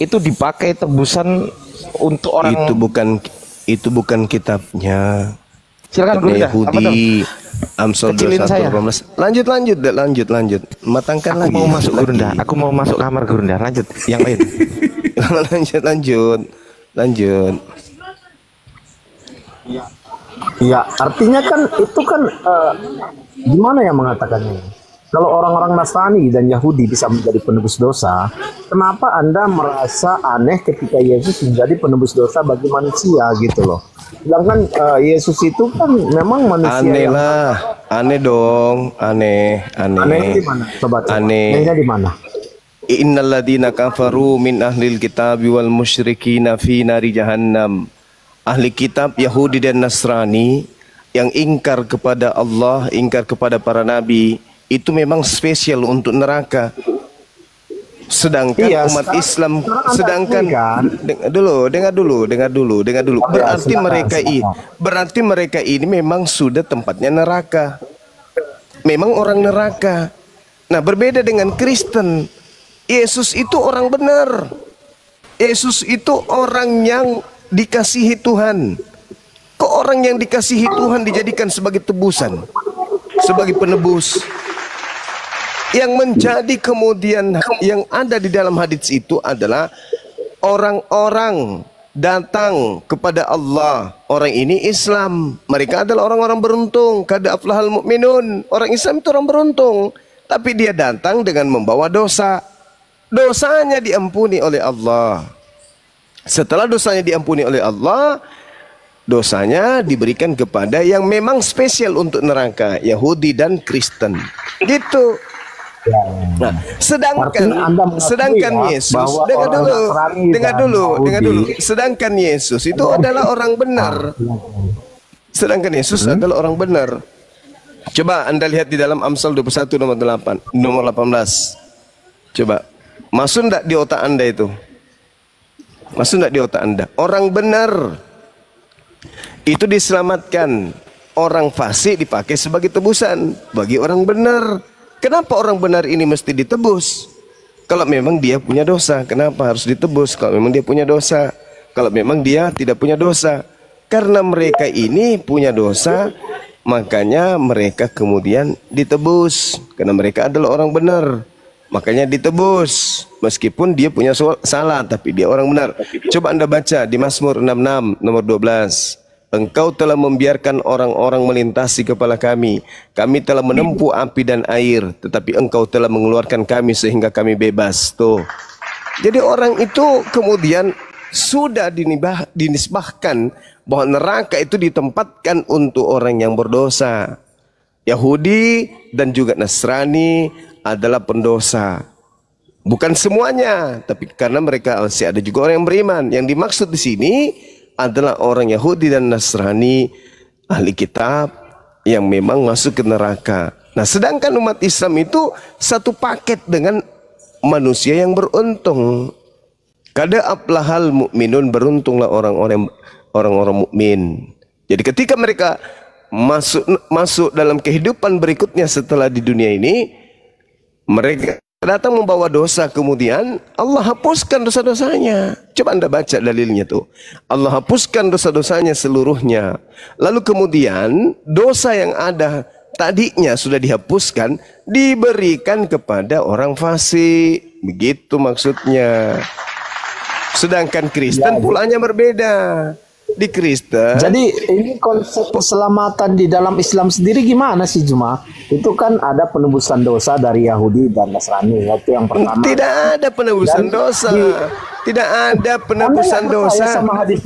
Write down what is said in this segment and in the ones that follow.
itu dipakai tebusan untuk orang. Itu bukan kitabnya. Silakan Gurunda. Yahudi. Amsal 21:18. Lanjut. Matangkan lagi. Aku mau masuk Gurunda. Aku mau masuk kamar Gurunda. Lanjut. Yang lain. Lanjut. Ya, artinya kan itu kan gimana ya mengatakannya? Kalau orang-orang Nasrani dan Yahudi bisa menjadi penebus dosa, kenapa Anda merasa aneh ketika Yesus menjadi penebus dosa bagi manusia gitu loh? Sedangkan Yesus itu kan memang manusia. Aneh lah, aneh dong, aneh. Aneh di mana? Coba. Anehnya di mana? Innal ladzina kafaru min ahlil kitabi wal musyrikina fi nari jahannam. Ahli kitab Yahudi dan Nasrani yang ingkar kepada Allah, ingkar kepada para nabi, itu memang spesial untuk neraka. Sedangkan umat Islam, dengar dulu. Berarti mereka ini memang sudah tempatnya neraka. Memang orang neraka. Nah, berbeda dengan Kristen. Yesus itu orang benar. Yesus itu orang yang dikasihi Tuhan. Kok orang yang dikasihi Tuhan dijadikan sebagai tebusan, sebagai penebus? Yang menjadi kemudian yang ada di dalam hadis itu adalah orang-orang datang kepada Allah. Orang ini Islam. Mereka adalah orang-orang beruntung. Qad aflahal mu'minun. Orang Islam itu orang beruntung. Tapi dia datang dengan membawa dosa. Dosanya diampuni oleh Allah. Setelah dosanya diampuni oleh Allah, dosanya diberikan kepada yang memang spesial untuk neraka, Yahudi dan Kristen. Gitu. Nah, sedangkan Yesus, dengar dulu. Sedangkan Yesus itu adalah orang benar. Sedangkan Yesus adalah orang benar. Coba Anda lihat di dalam Amsal 21 nomor 18. Coba, masuk enggak di otak Anda itu? Masuk enggak di otak Anda? Orang benar itu diselamatkan. Orang fasik dipakai sebagai tebusan bagi orang benar. Kenapa orang benar ini mesti ditebus? Kalau memang dia punya dosa, kenapa harus ditebus? Kalau memang dia punya dosa, kalau memang dia tidak punya dosa, karena mereka ini punya dosa, makanya mereka kemudian ditebus. Karena mereka adalah orang benar, makanya ditebus. Meskipun dia punya salah, tapi dia orang benar. Coba Anda baca di Mazmur 66 nomor 12. Engkau telah membiarkan orang-orang melintasi kepala kami. Kami telah menempuh api dan air, tetapi engkau telah mengeluarkan kami sehingga kami bebas. Tuh. Jadi orang itu kemudian sudah dinisbahkan bahwa neraka itu ditempatkan untuk orang yang berdosa. Yahudi dan juga Nasrani adalah pendosa. Bukan semuanya, tapi karena mereka masih ada juga orang yang beriman. Yang dimaksud di sini adalah orang Yahudi dan Nasrani, ahli kitab yang memang masuk ke neraka. Nah, sedangkan umat Islam itu satu paket dengan manusia yang beruntung. Kada aflahal mu'minun, beruntunglah orang-orang mukmin. Jadi ketika mereka masuk dalam kehidupan berikutnya setelah di dunia ini, mereka datang membawa dosa, kemudian Allah hapuskan dosa-dosanya. Coba Anda baca dalilnya tuh. Allah hapuskan dosa-dosanya seluruhnya. Lalu kemudian dosa yang ada tadinya sudah dihapuskan, diberikan kepada orang fasik. Begitu maksudnya. Sedangkan Kristen pulanya berbeda. Di Kristen. Jadi ini konsep keselamatan di dalam Islam sendiri gimana sih, Juma? Itu kan ada penebusan dosa dari Yahudi dan Nasrani, itu yang pertama. Tidak ada penebusan dosa. Tidak ada penebusan dosa.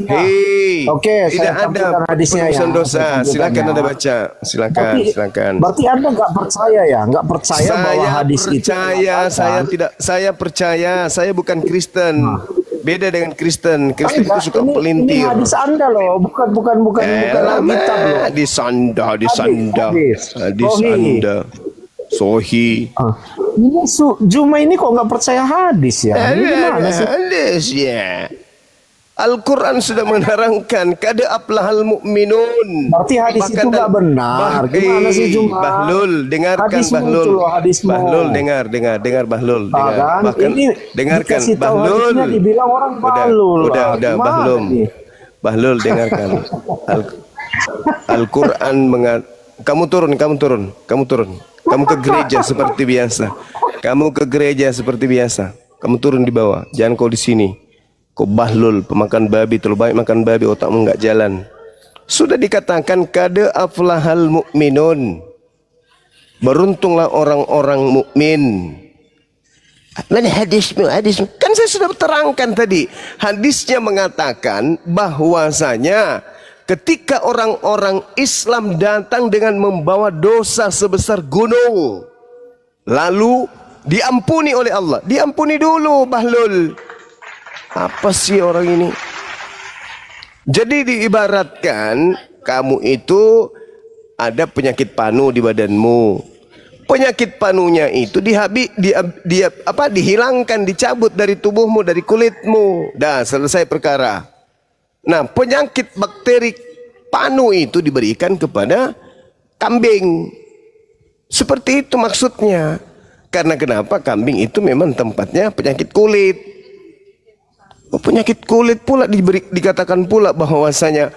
Hei, Oke, tidak ada penebusan dosa. Silakan Anda baca. Silakan. Berarti Anda nggak percaya ya? Nggak percaya bahwa hadis itu? Saya percaya. Saya bukan Kristen. Beda dengan Kristen. Kristen itu suka pelintir. Ini hadis Anda loh, bukan kitab loh. Hadis Anda. Sohi. Ini Juma ini kok nggak percaya hadis ya? Ini gimana sih? Hadis ya. Al-Quran sudah menerangkan kada aflahal mu'minun. Berarti hadis itu nggak benar. Gimana sih cuma? Bahlul, dengarkan Hadis Bahlul. muncul loh, hadismu. Bahlul, dengar Bahlul, dengar. Kan? Bahkan Ini dengarkan dikasih tahu Bahlul. hadisnya dibilang orang bahlul. Udah, Gimana Bahlul. nih? Bahlul, dengarkan. Al-Quran kamu turun. Kamu ke gereja seperti biasa. Kamu turun di bawah. Jangan kau di sini. Kau bahlul, pemakan babi, terlalu banyak makan babi, otakmu enggak jalan. Sudah dikatakan kada aflahal mu'minun. Beruntunglah orang-orang mukmin. Mana hadismu? Kan saya sudah terangkan tadi. Hadisnya mengatakan bahwasanya ketika orang-orang Islam datang dengan membawa dosa sebesar gunung, lalu diampuni oleh Allah. Diampuni dulu, Bahlul. Apa sih orang ini? Jadi diibaratkan kamu itu ada penyakit panu di badanmu. Penyakit panunya itu dihilangkan, dicabut dari tubuhmu, dari kulitmu. Dah selesai perkara. Nah, penyakit bakteri panu itu diberikan kepada kambing. Seperti itu maksudnya. Karena kenapa? Kambing itu memang tempatnya penyakit kulit. Penyakit kulit pula dikatakan pula bahwasanya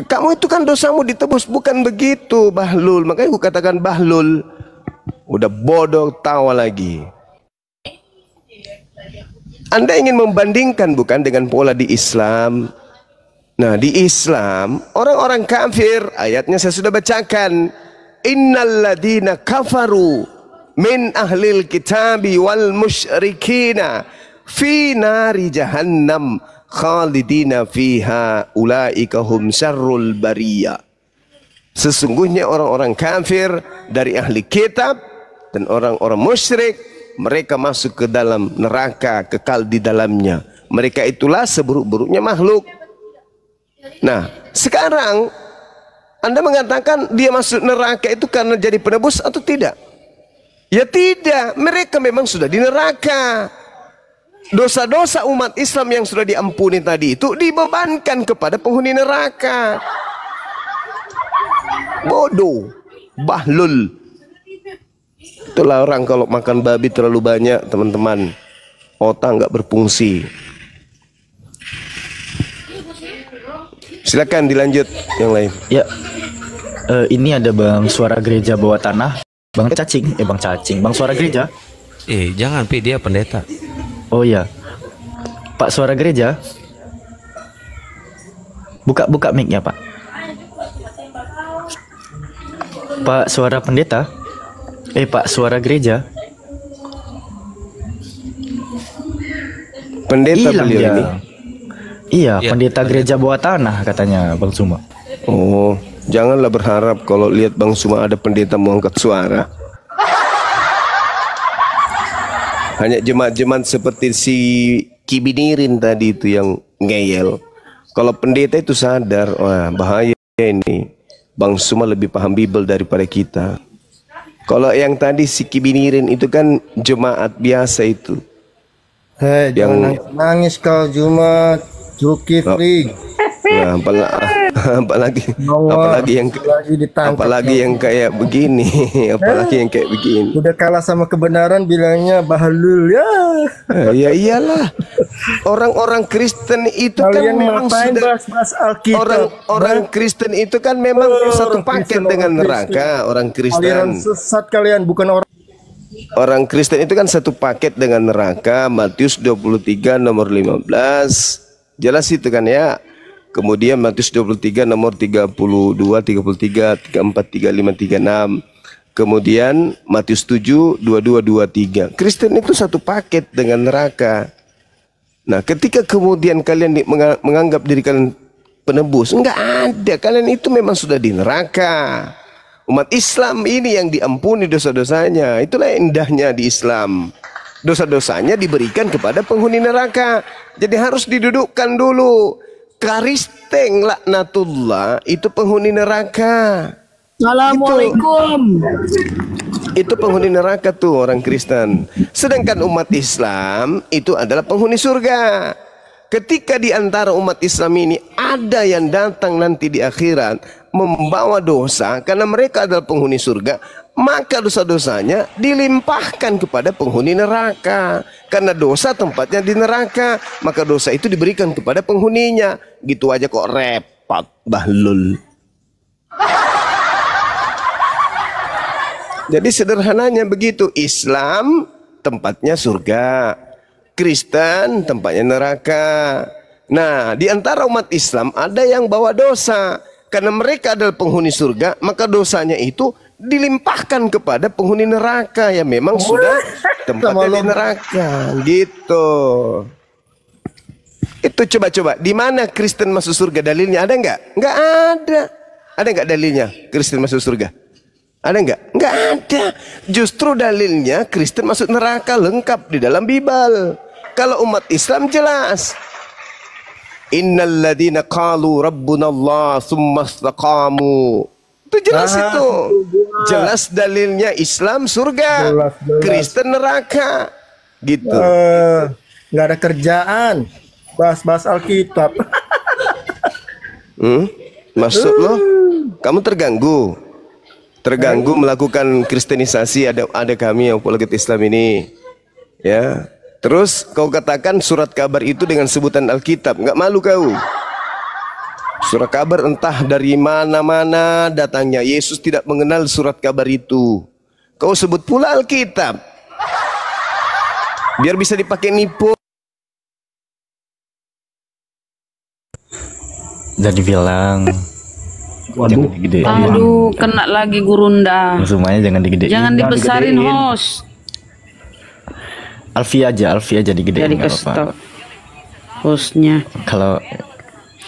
kamu itu kan dosamu ditebus. Bukan begitu, Bahlul. Makanya aku katakan Bahlul. Udah bodoh, tawa lagi. Anda ingin membandingkan bukan dengan pola di Islam. Nah, di Islam orang-orang kafir, ayatnya saya sudah bacakan, innalladzina kafaru min ahlil kitabi wal musyrikina fi nari jahannam khalidina fiha ulaika hum syarrul bariyah. Sesungguhnya orang-orang kafir dari ahli kitab dan orang-orang musyrik, mereka masuk ke dalam neraka, kekal di dalamnya. Mereka itulah seburuk-buruknya makhluk. Nah, sekarang Anda mengatakan dia masuk neraka itu karena jadi penebus atau tidak? Ya tidak, mereka memang sudah di neraka. Dosa-dosa umat Islam yang sudah diampuni tadi itu dibebankan kepada penghuni neraka. Bodoh, Bahlul. Itulah orang kalau makan babi terlalu banyak, teman-teman, otak nggak berfungsi. Silakan dilanjut yang lain. Ya, ini ada Bang Suara Gereja Bawah Tanah, Bang Suara Gereja. Jangan, dia pendeta. Oh iya, Pak Suara Gereja, buka mic-nya, Pak. Pak Suara Pendeta, Pak Suara Gereja. Pendeta Hilang beliau dia. ini. Iya, pendeta Gereja Bawah Tanah katanya Bang Suma. Oh, janganlah berharap kalau lihat Bang Suma ada pendeta mau angkat suara. Hanya jemaat-jemaat seperti si Kibinirin tadi itu yang ngeyel. Kalau pendeta itu sadar, wah bahaya ini. Bang Suma lebih paham Bible daripada kita. Kalau yang tadi si Kibinirin itu kan jemaat biasa itu. Hei, yang jangan nangis kau Jumat, Zulkifli. Nah, apalagi yang kayak begini, apalagi yang kayak begini. Udah kalah sama kebenaran bilangnya Bahlul ya. Ya iyalah. Orang-orang Kristen itu Kalian kan memang sudah bahas Alkitab. orang Kristen itu kan memang satu paket dengan neraka. Orang Aliran Kristen. sesat kalian, bukan orang. Orang Kristen itu kan satu paket dengan neraka. Matius 23 nomor 15. Jelas itu kan ya. Kemudian Matius 23 nomor 32, 33, 34, 35, 36. Kemudian Matius 7, 22, 23. Kristen itu satu paket dengan neraka. Nah, ketika kemudian kalian menganggap diri kalian penebus, enggak ada. Kalian itu memang sudah di neraka. Umat Islam ini yang diampuni dosa-dosanya. Itulah indahnya di Islam. Dosa-dosanya diberikan kepada penghuni neraka. Jadi harus didudukkan dulu. Karisteng laknatullah itu penghuni neraka. Assalamualaikum. Itu penghuni neraka tuh orang Kristen. Sedangkan umat Islam itu adalah penghuni surga. ketika di antara umat Islam ini ada yang datang nanti di akhirat membawa dosa karena mereka adalah penghuni surga, maka dosa-dosanya dilimpahkan kepada penghuni neraka. Karena dosa tempatnya di neraka, maka dosa itu diberikan kepada penghuninya. Gitu aja kok repot, bahlul. Jadi sederhananya begitu. Islam tempatnya surga, Kristen tempatnya neraka. Nah, di antara umat Islam ada yang bawa dosa. Karena mereka adalah penghuni surga, maka dosanya itu dilimpahkan kepada penghuni neraka yang memang sudah tempatnya di neraka. Gitu. Itu coba-coba. Di mana Kristen masuk surga? Dalilnya ada nggak? Nggak ada. Ada nggak dalilnya Kristen masuk surga? Ada nggak? Nggak ada. Justru dalilnya Kristen masuk neraka lengkap di dalam Bible. Kalau umat Islam jelas. Innal ladzina qalu rabbunallah tsumma istaqamu. Itu jelas itu. Jelas dalilnya Islam surga, Kristen neraka. Gitu. Nggak ada kerjaan. Bahas-bahas Alkitab. Maksud lo? Kamu terganggu? Terganggu melakukan kristenisasi ada kami yang apologet Islam ini. Ya. Terus kau katakan surat kabar itu dengan sebutan Alkitab. Nggak malu kau? Surat kabar entah dari mana-mana datangnya. Yesus tidak mengenal surat kabar itu. Kau sebut pula Alkitab. Biar bisa dipakai nipu. Jadi bilang Waduh. digedein. Aduh, kena lagi Gurunda. Semuanya jangan digedein. Jangan dibesarin host. Alfi aja digedein. Jadi nggak ke apa-apa. stop hostnya.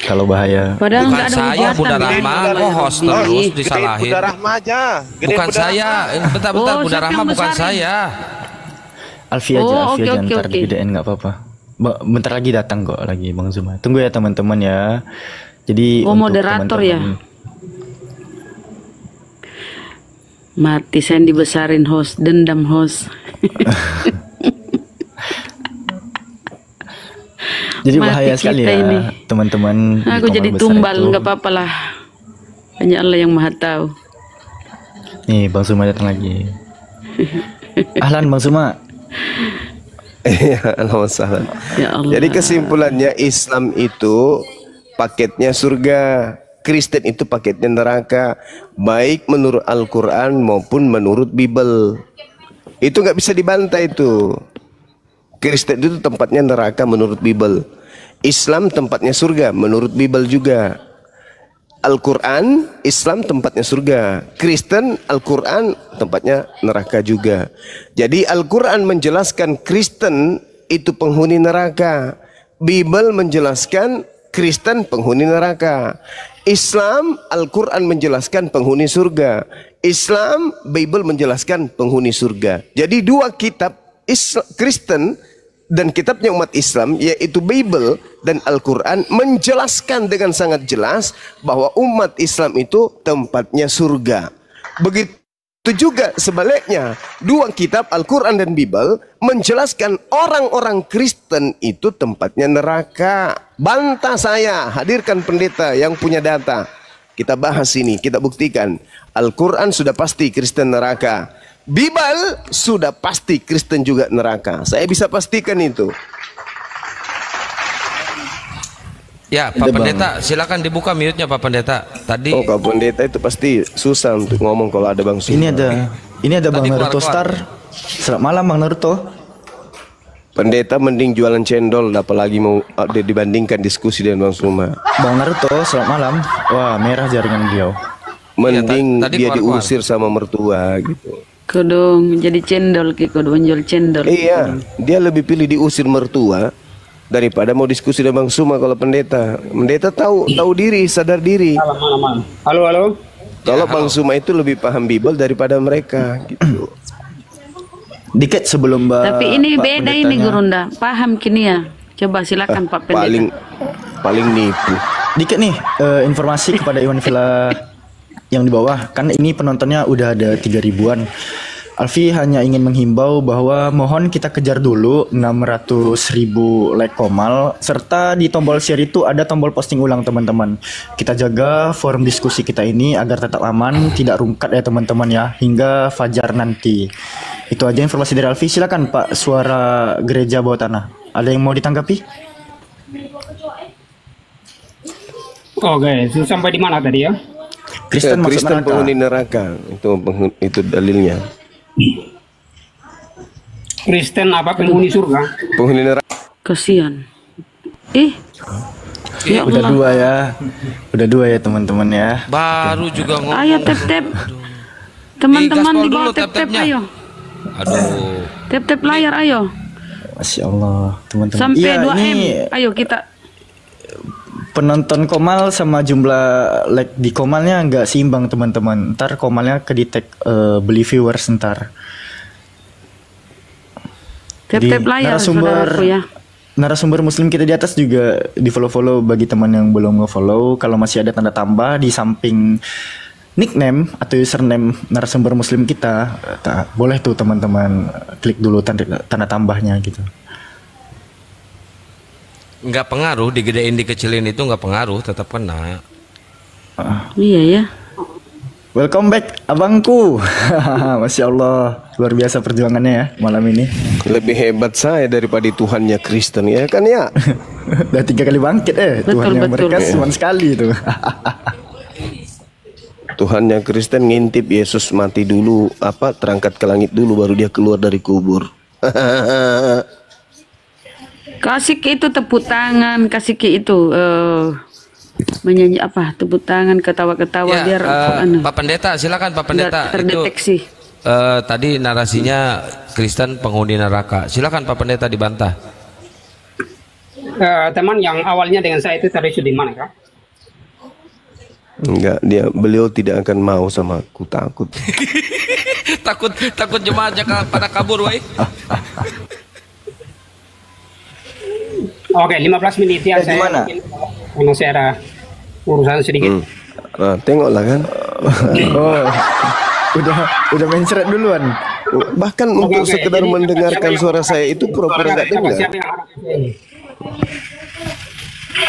Kalau bahaya. Padahal Bukan nggak ada saya, hujatan. Bunda Rahma, kok host terus disalahin. Bunda Rahma aja. Bukan saya, bentar-bentar, Oh, Bunda siapa Rahma yang bukan besarin? saya. Alfi aja, Oh, Alfi oke, aja oke, ntar oke. digedein nggak apa-apa. Bentar lagi datang kok lagi Bang Zuma. Tunggu ya teman-teman ya. Jadi Oh, untuk moderator ya? teman-teman- Mati saya dibesarin host, dendam host. Jadi Mati bahaya sekali kita ya ini. teman-teman. di Aku Komar jadi Besar tumbal, itu. nggak apa-apa lah. Hanya Allah yang maha tahu. Nih Bang Zuma datang lagi. Ahlan Bang Zuma. Ya, Alhamdulillah. Ya Allah. Jadi kesimpulannya Islam itu paketnya surga, Kristen itu paketnya neraka, baik menurut Al-Quran maupun menurut Bible. Itu nggak bisa dibantah itu. Kristen itu tempatnya neraka menurut Bible. Islam tempatnya surga menurut Bible juga. Al-Quran, Islam tempatnya surga. Kristen, Al-Quran tempatnya neraka juga. Jadi Al-Quran menjelaskan Kristen itu penghuni neraka. Bible menjelaskan Kristen penghuni neraka. Islam, Al-Quran menjelaskan penghuni surga. Islam, Bible menjelaskan penghuni surga. Jadi dua kitab Kristen dan kitabnya umat Islam yaitu Bible dan Al-Quran menjelaskan dengan sangat jelas bahwa umat Islam itu tempatnya surga. Begitu juga sebaliknya, dua kitab Al-Quran dan Bible menjelaskan orang-orang Kristen itu tempatnya neraka. Bantah saya, hadirkan pendeta yang punya data. Kita bahas ini, kita buktikan. Al-Quran sudah pasti Kristen neraka. Bible sudah pasti Kristen juga neraka. Saya bisa pastikan itu. Ya, Pak Pendeta, silakan dibuka mute-nya Pak Pendeta. Tadi Oh, Pak Pendeta itu pasti susah untuk ngomong kalau ada Bang Suma. Ini ada Bang Tadi Naruto keluar-keluar. Star. Selamat malam Bang Naruto. Pendeta mending jualan cendol, apalagi mau dibandingkan diskusi dengan Bang Suma. Bang Naruto, selamat malam. Wah, merah jaringan beliau. Mending tadi dia keluar-keluar. diusir sama mertua gitu. Kodong jadi cendol, kodong menjual cendol. Iya, dia lebih pilih diusir mertua daripada mau diskusi dengan Bang Suma. Kalau pendeta tahu diri, sadar diri. Halo. Kalau Bang Suma itu lebih paham Bible daripada mereka gitu. Dikit sebelum Tapi ini Pak beda Pendetanya. ini Gurunda. Paham kini ya. Coba silakan Pak Pendeta. Paling nipu. Dikit nih informasi kepada Iwan Villa yang di bawah. Kan ini penontonnya udah ada 3 ribuan. Alfi hanya ingin menghimbau bahwa mohon kita kejar dulu 600.000 like Komal, serta di tombol share itu ada tombol posting ulang teman-teman. Kita jaga forum diskusi kita ini agar tetap aman, tidak rungkat ya teman-teman ya, hingga fajar nanti. Itu aja informasi dari Alfi. Silakan Pak Suara Gereja Bawah Tanah. Ada yang mau ditanggapi? Oke, sampai di mana tadi ya? Kristen masuk Kristen neraka. penghuni neraka. Itu dalilnya. Kristen apa penghuni surga? Penghuni neraka. Kasihan. Ya Udah Allah. Udah dua ya teman-teman ya. Baru juga ngomong. Ayo tap-tap. Teman-teman Gaspol di bawah dulu tap-tap tap-tapnya. ayo. Aduh. Tap-tap layar ayo. Masya Allah teman-teman. Sampai Iya, 2M. ini Ayo kita. penonton Komal sama jumlah like di Komalnya nggak seimbang teman-teman. Ntar Komalnya ke-detect beli viewers ntar. Tap-tap layar saudaraku ya. Narasumber muslim kita di atas juga di follow-follow bagi teman yang belum nge-follow. Kalau masih ada tanda tambah di samping nickname atau username narasumber muslim kita, boleh tuh teman-teman klik dulu tanda tambahnya gitu. Nggak pengaruh, digedein dikecilin itu nggak pengaruh, tetap kena. Iya ya. Welcome back abangku. Masya Allah, luar biasa perjuangannya ya malam ini. Lebih hebat saya daripada Tuhannya Kristen ya kan ya. Udah 3 kali bangkit Betul, Tuhan yang betul. mereka cuma sekali itu. Tuhannya Kristen ngintip Yesus mati dulu, terangkat ke langit dulu baru dia keluar dari kubur. Kasih ke itu tepuk tangan, kasih ke itu menyanyi apa? Tepuk tangan, ketawa-ketawa Ya, biar Pak Pendeta, silakan Pak Pendeta. terdeteksi. Itu, tadi narasinya Kristen penghuni neraka. Silakan Pak Pendeta dibantah. Teman yang awalnya dengan saya itu tadi sudah di mana kak? Enggak, beliau tidak akan mau sama aku, takut. takut jemaatnya pada kabur, woi. Oke, 15 menit ya saya. Gimana? Karena saya ada urusan sedikit. Nah, tengoklah kan. Oh, udah mencret duluan. Bahkan untuk Oke, sekedar jadi mendengarkan siapa suara saya itu pura-pura nggak dengar. Siapa yang arah ke sini?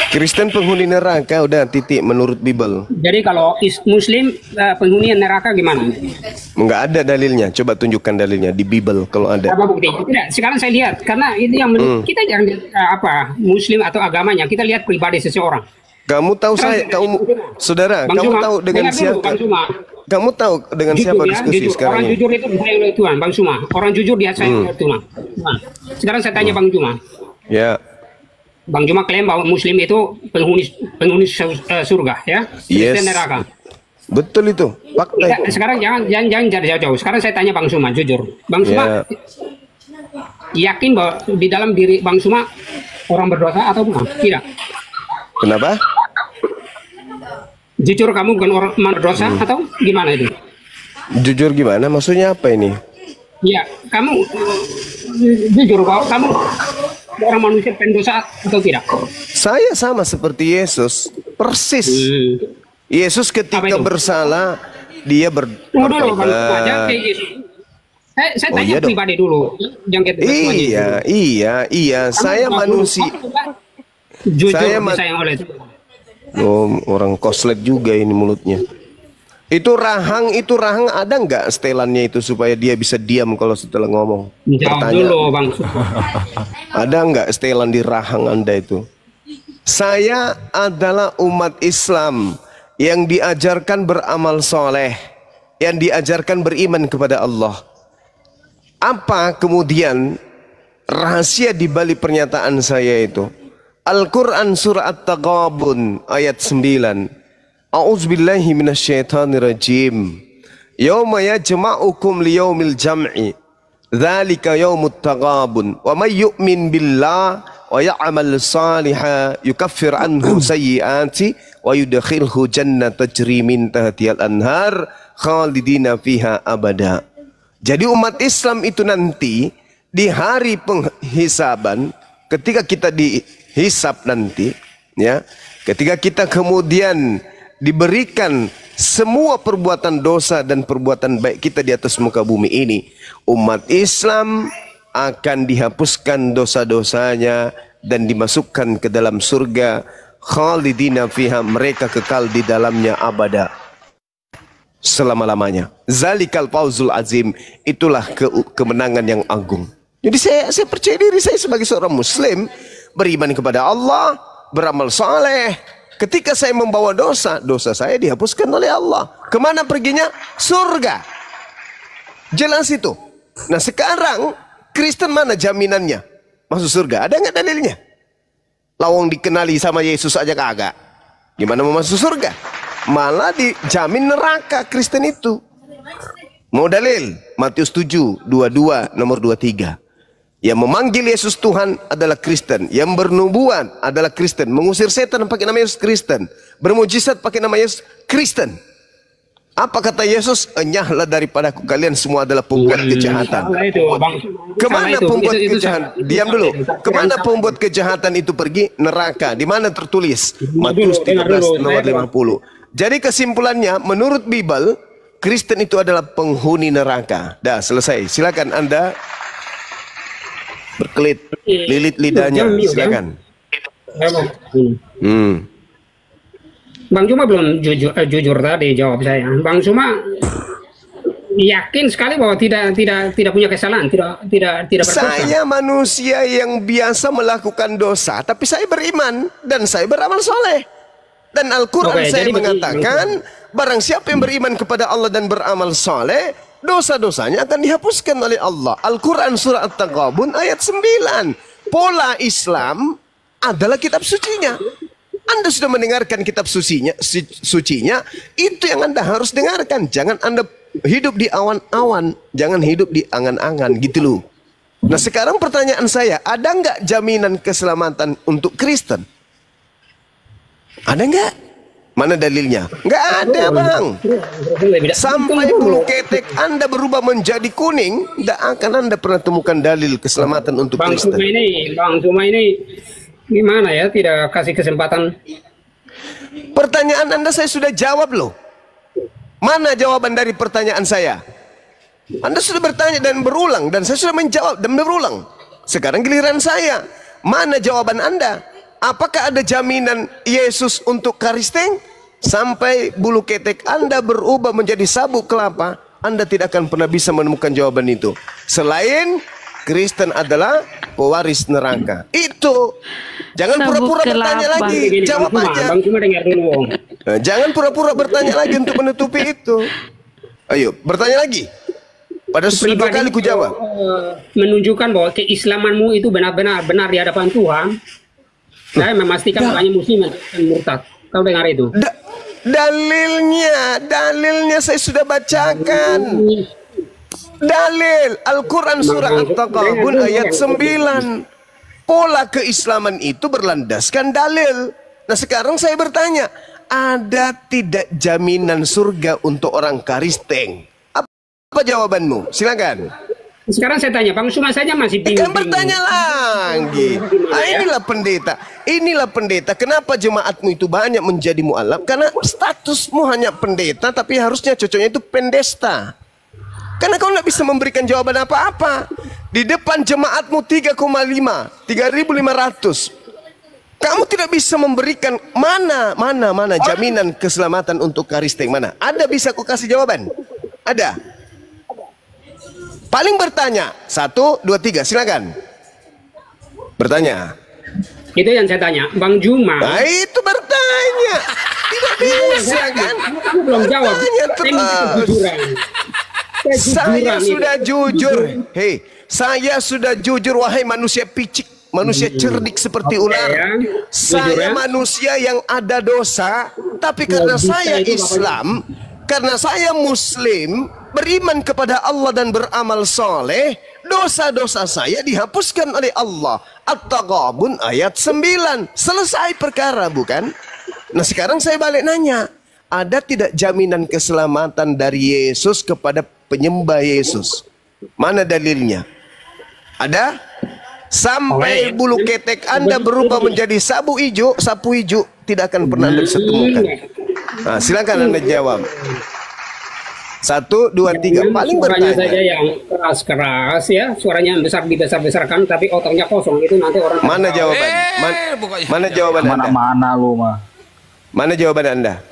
Kristen penghuni neraka udah titik menurut Bible. Jadi kalau Muslim penghuni neraka gimana? Nggak ada dalilnya. Coba tunjukkan dalilnya di Bible kalau ada. Apa bukti? Tidak. Sekarang saya lihat karena itu yang kita jangan Muslim atau agamanya. Kita lihat pribadi seseorang. Kamu tahu saudara, Bang kamu Suma, tahu dengan dengar dulu, siapa? Bang Suma. Kamu tahu dengan Jujur siapa ya, diskusi jujur. sekarang Orang ini? jujur itu disayang oleh Tuhan, Bang Suma. Orang jujur disayang oleh Tuhan. Nah, sekarang saya tanya Bang Suma. Ya, Bang Juma klaim bahwa Muslim itu penghuni surga, ya? Kristen neraka. betul itu. Fakta Ya, itu. sekarang jangan jauh-jauh. Sekarang saya tanya Bang Suma, jujur. Bang Suma yakin bahwa di dalam diri Bang Suma orang berdosa atau bukan? Tidak. Kenapa? Jujur kamu bukan orang berdosa atau gimana itu? Jujur gimana? Maksudnya apa ini? Iya, kamu jujur bahwa kamu orang manusia pendosa atau tidak? Saya sama seperti Yesus, persis. Yesus ketika Apa itu? bersalah, dia Tunggu dulu, Bang Suma. Jangan bertobat. kayak Yesus. Saya Oh, tanya iya dong. pribadi dulu. Jangan kayak Iya. Saya manusia. Jujur Saya disayang oleh Tuhan. Oh, orang koslet juga ini mulutnya. Itu rahang ada nggak setelannya itu supaya dia bisa diam kalau setelah ngomong? Jawab dulu, Bang Suma. Ada nggak setelan di rahang Anda itu? Saya adalah umat Islam yang diajarkan beramal soleh, yang diajarkan beriman kepada Allah. Apa kemudian rahasia di balik pernyataan saya itu? Al-Quran surah At-Taghabun ayat 9. A'udzubillahi minasyaitonirrajim. Yauma yajma'ukum liyaumil jam'i. Dzalika yaumut taghabun. Wa may yu'min billah wa ya'mal salihan yukaffir anhu sayyi'ati wa yudkhilhu jannatan tajri min tahtihal anhar khalidina fiha abada. Jadi umat Islam itu nanti di hari penghisaban, ketika kita dihisab nanti, ya, ketika kita kemudian diberikan semua perbuatan dosa dan perbuatan baik kita di atas muka bumi ini, umat Islam akan dihapuskan dosa-dosanya dan dimasukkan ke dalam surga, khalidina fiha, mereka kekal di dalamnya abada, selama-lamanya. Zalikal fawzul azim, itulah kemenangan yang agung. Jadi saya percaya diri saya sebagai seorang muslim, beriman kepada Allah, beramal saleh. Ketika saya membawa dosa, dosa saya dihapuskan oleh Allah. Kemana perginya? Surga. Jelas itu. Nah sekarang Kristen mana jaminannya masuk surga? Ada nggak dalilnya? Lawang dikenali sama Yesus aja kagak. Gimana mau masuk surga? Malah dijamin neraka Kristen itu. Mau dalil? Matius 7, 22, nomor 23. Yang memanggil Yesus Tuhan adalah Kristen. Yang bernubuat adalah Kristen. Mengusir setan pakai nama Yesus, Kristen. Bermujizat pakai nama Yesus, Kristen. Apa kata Yesus? Enyahlah daripadaku, kalian semua adalah pembuat kejahatan. Kemana pembuat kejahatan? Diam dulu. Kemana pembuat kejahatan itu pergi? Neraka. Di mana tertulis? Matius 13 nomor 50. Jadi kesimpulannya, menurut Bible, Kristen itu adalah penghuni neraka. Dah selesai. Silakan Anda berkelit, lilit lidahnya, silakan. Bang Cuma belum jujur tadi jawab saya. Bang Cuma yakin sekali bahwa tidak punya kesalahan, tidak berdosa. Saya manusia yang biasa melakukan dosa, tapi saya beriman dan saya beramal soleh. Dan Al-Quran saya mengatakan, barang siapa yang beriman kepada Allah dan beramal soleh, dosa-dosanya akan dihapuskan oleh Allah. Al-Quran surah At-Taghabun ayat 9. Pola Islam adalah kitab sucinya. Anda sudah mendengarkan kitab sucinya, itu yang Anda harus dengarkan. Jangan Anda hidup di awan-awan, jangan hidup di angan-angan gitu loh. Nah sekarang pertanyaan saya, ada nggak jaminan keselamatan untuk Kristen? Ada nggak? Mana dalilnya? Nggak ada bang. Sampai bulu ketek Anda berubah menjadi kuning, tidak akan Anda pernah temukan dalil keselamatan untuk Kristen. Bang Cuma ini gimana ya, tidak kasih kesempatan. Pertanyaan Anda saya sudah jawab loh. Mana jawaban dari pertanyaan saya? Anda sudah bertanya dan berulang, dan saya sudah menjawab dan berulang. Sekarang giliran saya. Mana jawaban Anda? Apakah ada jaminan Yesus untuk Kristen? Sampai bulu ketek Anda berubah menjadi sabuk kelapa, Anda tidak akan pernah bisa menemukan jawaban itu. Selain Kristen adalah pewaris neraka. Itu. Jangan pura-pura bertanya lagi. Jawab aja. Bang Cuma dengar dulu. Jangan pura-pura bertanya lagi untuk menutupi itu. Ayo, bertanya lagi. Pada sudah 2 kali ku jawab. Menunjukkan bahwa keislamanmu itu benar-benar benar di hadapan Tuhan. Saya memastikan banyak muslim dan murtad. Kau dengar itu? Dalilnya saya sudah bacakan. Dalil Al-Quran surah At-Taghabun ayat 9. Pola keislaman itu berlandaskan dalil. Nah sekarang saya bertanya, ada tidak jaminan surga untuk orang Kristen? Apa jawabanmu? Silakan. Sekarang saya tanya, Bang Cuma saja masih bingung. Kan bertanya lagi. Inilah pendeta. Kenapa jemaatmu itu banyak menjadi mu'alaf? Karena statusmu hanya pendeta, tapi harusnya cocoknya itu pendesta. Karena kau tidak bisa memberikan jawaban apa-apa. Di depan jemaatmu 3,5 3.500. Kamu tidak bisa memberikan mana jaminan keselamatan untuk Kristen mana? Ada bisa aku kasih jawaban? Ada. Paling bertanya 1, 2, 3 silakan. Bertanya. Itu yang saya tanya, Bang Cuma. Nah, itu bertanya. Tidak bisa kan? Kamu belum jawab. Saya sudah jujur. Hei, saya sudah jujur wahai manusia picik, manusia cerdik seperti ular. Saya manusia yang ada dosa, tapi karena saya Islam, karena saya Muslim, beriman kepada Allah dan beramal soleh, dosa-dosa saya dihapuskan oleh Allah. At-Taghabun ayat 9. Selesai perkara, bukan? Nah sekarang saya balik nanya, ada tidak jaminan keselamatan dari Yesus kepada penyembah Yesus? Mana dalilnya? Ada? Sampai bulu ketek Anda berubah menjadi sapu hijau, tidak akan pernah Anda bisa temukan. Nah, silakan Anda jawab. 1, 2, 3. Paling suaranya bertanya. saja yang keras-keras ya, suaranya yang besar dibesar-besarkan, tapi otaknya kosong, itu nanti orang. Mana jawaban? Mana jawaban Anda? Mana-mana lu mah. Mana jawaban Anda?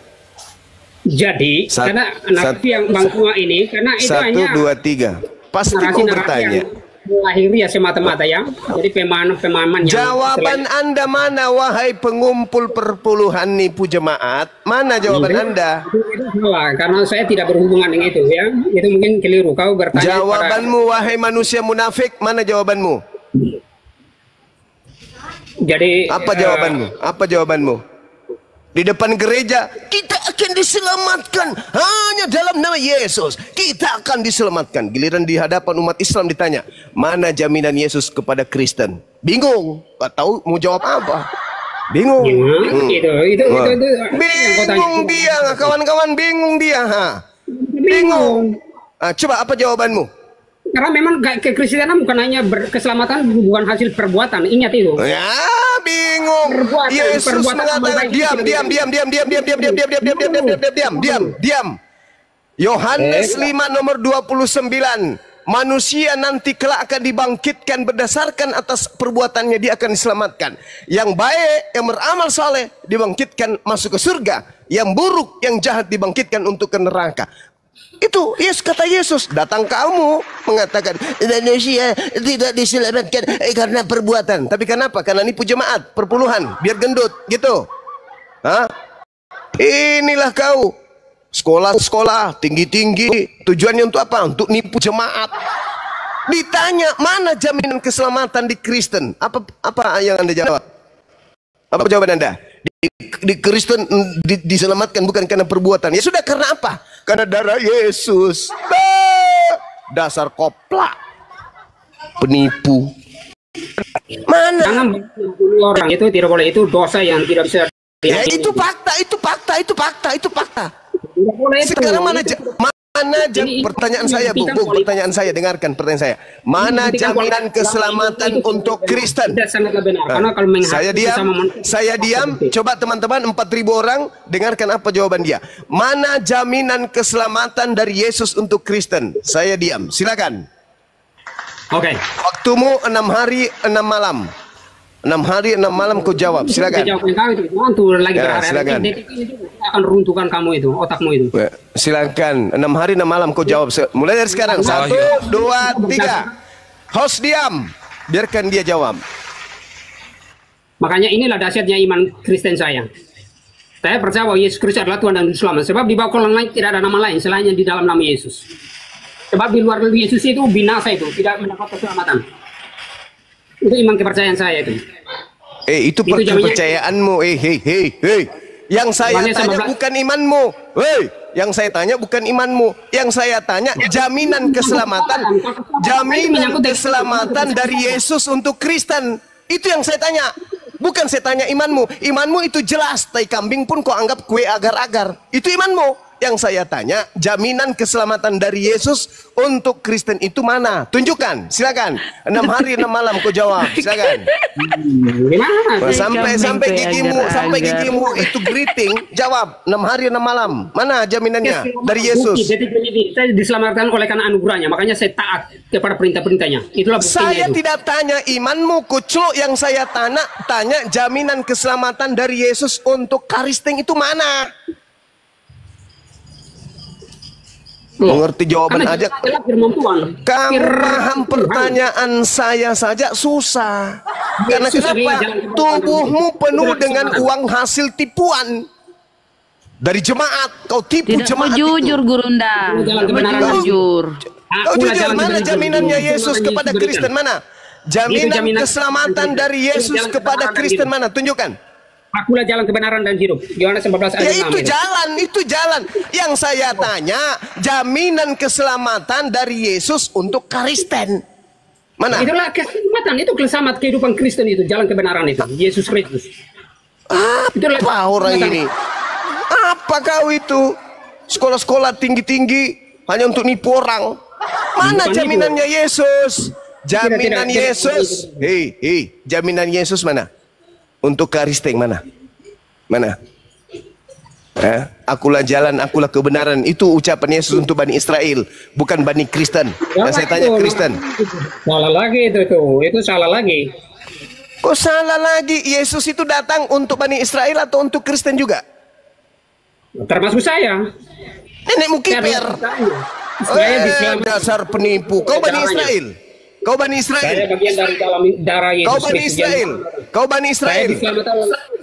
Jadi karena narasi yang Bang Cuma ini, karena itu 1, hanya 2, 3. Pasti kau bertanya. lahiriah semata-mata ya. Jadi pemahaman yang jawaban Anda mana, wahai pengumpul perpuluhan nipu jemaat? Mana jawaban Anda? itu salah, karena saya tidak berhubungan dengan itu ya. Itu mungkin keliru. Kau bertanya Jawabanmu wahai manusia munafik, mana jawabanmu? Jadi Apa jawabanmu? Apa jawabanmu? Di depan gereja, kita akan diselamatkan hanya dalam nama Yesus. Kita akan diselamatkan. Giliran di hadapan umat Islam ditanya, mana jaminan Yesus kepada Kristen? Bingung, gak tahu mau jawab apa. Bingung. itu Bingung dia, kawan-kawan, bingung dia. Bingung. Coba apa jawabanmu? Karena memang kekristenan bukan hanya keselamatan, bukan hasil perbuatan. Ingat itu. Ya, bingung. Yesus mengatakan diam. Yohanes 5 nomor 29. Manusia nanti kelak akan dibangkitkan berdasarkan atas perbuatannya, dia akan diselamatkan. Yang baik, yang beramal saleh dibangkitkan masuk ke surga. Yang buruk, yang jahat dibangkitkan untuk ke neraka. Itu kata Yesus. Datang kamu mengatakan manusia tidak diselamatkan karena perbuatan. Tapi kenapa? Karena nipu jemaat, perpuluhan, biar gendut gitu. Inilah kau. Sekolah tinggi-tinggi, tujuannya untuk apa? Untuk nipu jemaat. Ditanya, mana jaminan keselamatan di Kristen? Apa yang Anda jawab? Apa jawaban Anda? Di Kristen diselamatkan bukan karena perbuatan. Ya sudah, karena apa? Karena darah Yesus. Dasar koplak, penipu. Mana? Jangan orang itu tidak boleh, itu dosa yang tidak bisa. Ya itu fakta. Tidak boleh itu. Sekarang pertanyaan saya, Bu, pertanyaan saya, dengarkan pertanyaan saya. Mana jaminan keselamatan untuk Kristen? Saya diam. Coba teman-teman 4.000 orang dengarkan apa jawaban dia. Mana jaminan keselamatan dari Yesus untuk Kristen? Saya diam. Silakan. Oke. Waktumu 6 hari 6 malam. 6 hari 6 malam kau jawab. Silakan. Silakan. Akan runtuhkan kamu itu, otakmu itu. Silakan. 6 hari 6 malam kau jawab. Mulai dari sekarang. 1, 2, 3. Host diam. Biarkan dia jawab. Makanya inilah dahsyatnya iman Kristen saya. Saya percaya bahwa Yesus Kristus adalah Tuhan dan Juru Selamat. Sebab di bawah kolong langit tidak ada nama lain selain yang di dalam nama Yesus. Sebab di luar Yesus itu binasa, itu tidak mendapat keselamatan. Itu iman kepercayaan saya itu. Itu kepercayaanmu. Yang saya tanya bukan imanmu. Yang saya tanya bukan imanmu. Yang saya tanya jaminan keselamatan. Jaminan keselamatan dari Yesus untuk Kristen. Itu yang saya tanya. Bukan saya tanya imanmu. Imanmu itu jelas. Tai kambing pun kau anggap kue agar-agar. Itu imanmu. Yang saya tanya, jaminan keselamatan dari Yesus untuk Kristen itu mana? Tunjukkan, silakan. 6 hari 6 malam kau jawab, silakan. Sampai gigimu itu geriting, jawab. 6 hari 6 malam. Mana jaminannya dari Yesus? Saya diselamatkan oleh karena anugerahnya, makanya saya taat kepada perintah-perintahnya. Itulah buktinya. Saya tidak tanya imanmu, kucuk. Yang saya tanya jaminan keselamatan dari Yesus untuk Kristen itu mana? Mengerti jawaban aja. Kamu paham pertanyaan saya saja susah. Karena kenapa? Tubuhmu penuh dengan uang hasil tipuan dari jemaat. Kau tipu jemaat. Jujur, Gurunda. Jujur. Kau jujur. Mana jaminannya Yesus kepada Kristen? Mana? Jaminan keselamatan dari Yesus kepada Kristen mana? Tunjukkan. Akulah jalan kebenaran dan hidup. Yohanes 14 ayat 6. Itu jalan. Yang saya tanya, jaminan keselamatan dari Yesus untuk Kristen. Mana? Itulah keselamatan, itu selamat kehidupan Kristen itu, jalan kebenaran itu, Yesus Kristus. Apa orang ini? Apa kau itu? Sekolah-sekolah tinggi-tinggi hanya untuk nipu orang. Mana jaminannya Yesus? Jaminan Yesus. Jaminan Yesus mana? Untuk Kristen mana? Akulah jalan, akulah kebenaran. Itu ucapan Yesus untuk Bani Israel, bukan Bani Kristen. Dan saya tanya Kristen. Salah lagi itu salah lagi. Kok salah lagi? Yesus itu datang untuk Bani Israel atau untuk Kristen juga? Termasuk saya. Nenekmu kiper. Dasar penipu. Kau Bani Israel. Kau Bani Israel. Saya bagian dari dalam darah Yesus. Kau Bani Israel. Kau Bani Israel.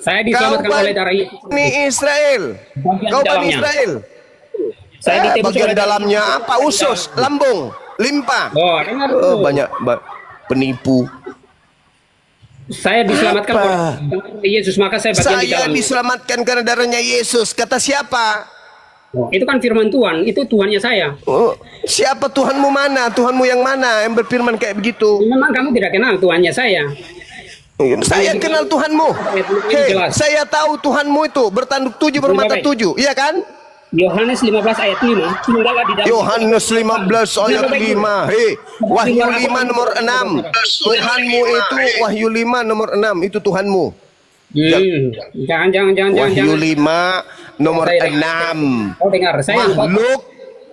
Saya diselamatkan oleh darah Yesus. Bani Israel. Kau Bani Israel. Saya ditebus bagian oleh dalamnya apa? Usus, lambung, limpa. Banyak penipu. Saya diselamatkan oleh Yesus, maka saya bagian di dalamnya. Diselamatkan karena darahnya Yesus. Kata siapa? Itu kan firman Tuhan, itu Tuhannya saya. Siapa Tuhanmu mana? Tuhanmu yang mana yang berfirman kayak begitu? Memang kamu tidak kenal Tuhannya saya. Saya kenal Tuhanmu. Saya tahu Tuhanmu itu bertanduk 7 bermata 7, iya kan? Yohanes 15 ayat 5. Tinggallah di dalam. Yohanes 15 ayat 5. Wahyu 5 nomor 6. Tuhanmu itu Wahyu 5 nomor 6 itu Tuhanmu. Jangan. Wahyu 5 nomor 6. Oh, dengar,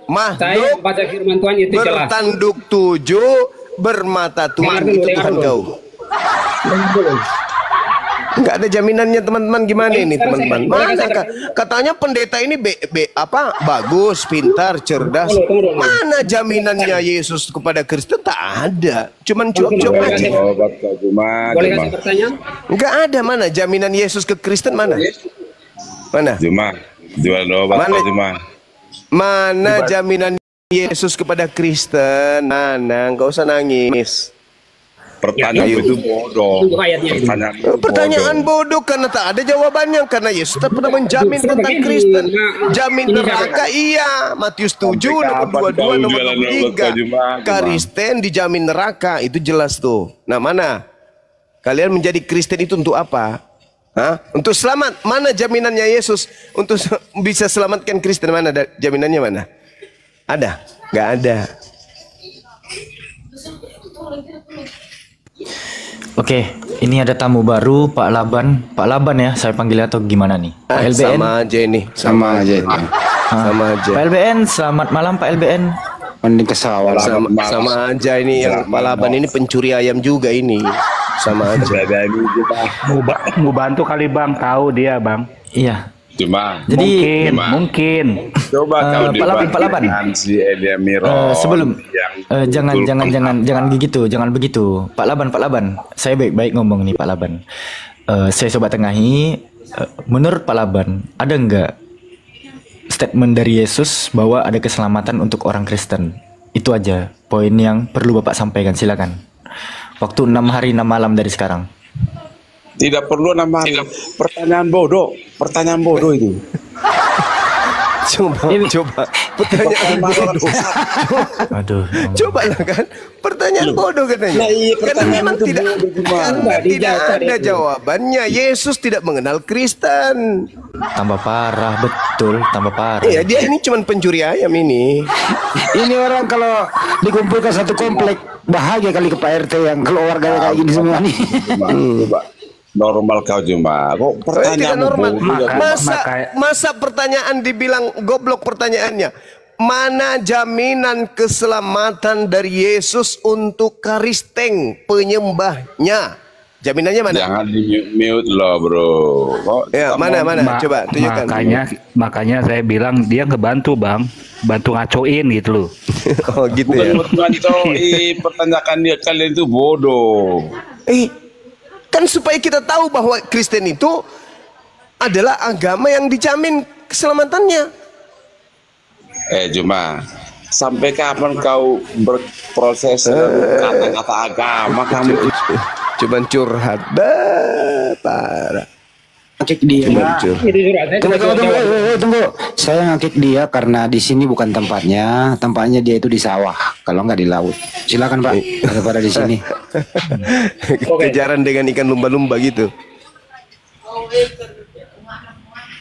Makhluk baca firman Tuhan itu jelas. Bertanduk 7 bermata Tuhan itu Tuhan kau. Enggak ada jaminannya teman-teman. Gimana ini teman-teman? Mana katanya pendeta ini bagus, pintar, cerdas. Mana jaminannya Yesus kepada Kristen? Tak ada. Cuman cuap-cuap aja. Boleh kasih pertanyaan? Enggak ada. Mana jaminan Yesus ke Kristen mana? Mana? Jual obat Juma. Mana jaminan Yesus kepada Kristen? Mana? Enggak usah nangis. Pertanyaan itu bodoh. Pertanyaan bodoh karena tak ada jawabannya. Karena Yesus tak pernah menjamin tentang Kristen. Jamin neraka iya. Matius 7 nomor 22 nomor 23. Kristen dijamin neraka, itu jelas tuh. Nah, mana? Kalian menjadi Kristen itu untuk apa? Untuk selamat. Mana jaminannya Yesus untuk bisa selamatkan Kristen? Mana jaminannya mana? Ada? Nggak ada. Oke, ini ada tamu baru, Pak Laban. Pak Laban ya, saya panggil atau gimana nih? Pak LBN. Sama aja ini. Sama aja. Pak LBN, selamat malam Pak LBN. Mending ke sawah. Sama aja ini yang Pak Laban ini pencuri ayam juga ini. Sama aja. Mau bantu kali Bang, tahu dia Bang. Iya. Cuma jadi mungkin coba Pak Laban si Elia Miro sebelum jangan begitu, jangan begitu. Pak Laban, saya baik-baik ngomong nih Pak Laban. Saya coba tengahi, menurut Pak Laban ada enggak statement dari Yesus bahwa ada keselamatan untuk orang Kristen? Itu aja poin yang perlu Bapak sampaikan, silakan. Waktu 6 hari 6 malam dari sekarang. Tidak perlu nama pertanyaan bodoh itu. Coba pertanyaan bodoh. Aduh. Coba lah kan pertanyaan bodoh katanya. Karena memang tidak ada jawabannya. Yesus tidak mengenal Kristen. Tambah parah, betul, tambah parah. Iya, dia ini cuma pencuri ayam ini. Ini orang kalau dikumpulkan satu komplek bahagia kali ke Pak RT yang kalau warganya kayak gini semua nih. Coba. Normal kau Juma. Kok pertanyaan normal. Masa pertanyaan dibilang goblok pertanyaannya. Mana jaminan keselamatan dari Yesus untuk Kristen penyembahnya? Jaminannya mana? Jangan di-mute loh, Bro. Ya, mana? Coba tunjukkan. Makanya saya bilang dia ngebantu, Bang. Bantu ngacoin gitu loh. Oh, gitu ya. Pertanyaan dia kalian itu bodoh. Kan supaya kita tahu bahwa Kristen itu adalah agama yang dijamin keselamatannya. Cuma sampai kapan kau berproses kata-kata agama kamu? Cuman curhat, parah. Ngakik dia. Tunggu. Saya ngakik dia karena di sini bukan tempatnya. Tempatnya dia itu di sawah. Kalau nggak di laut. Silakan Pak. Daripada di sini. Kejaran dengan ikan lumba-lumba gitu.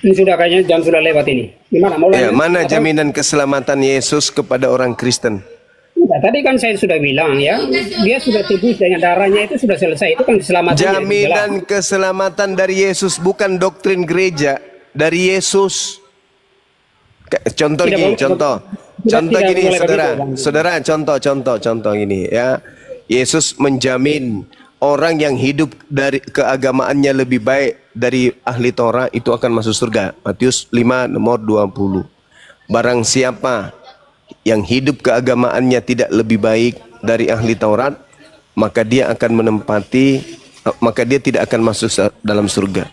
Ini sudah kayaknya jam sudah lewat ini. Gimana? Mana jaminan keselamatan Yesus kepada orang Kristen? Tadi kan saya sudah bilang ya, dia sudah tebus dengan darahnya, itu sudah selesai. Itu kan keselamatan. Jaminan keselamatan dari Yesus, bukan doktrin gereja, dari Yesus. Contoh Tidak gini, boleh- contoh tidak gini, boleh saudara, begitu, Bang. saudara, contoh gini ya. Yesus menjamin orang yang hidup dari keagamaannya lebih baik dari ahli Taurat itu akan masuk surga. Matius 5 nomor 20. Barang siapa yang hidup keagamaannya tidak lebih baik dari ahli Taurat, maka dia tidak akan masuk dalam surga.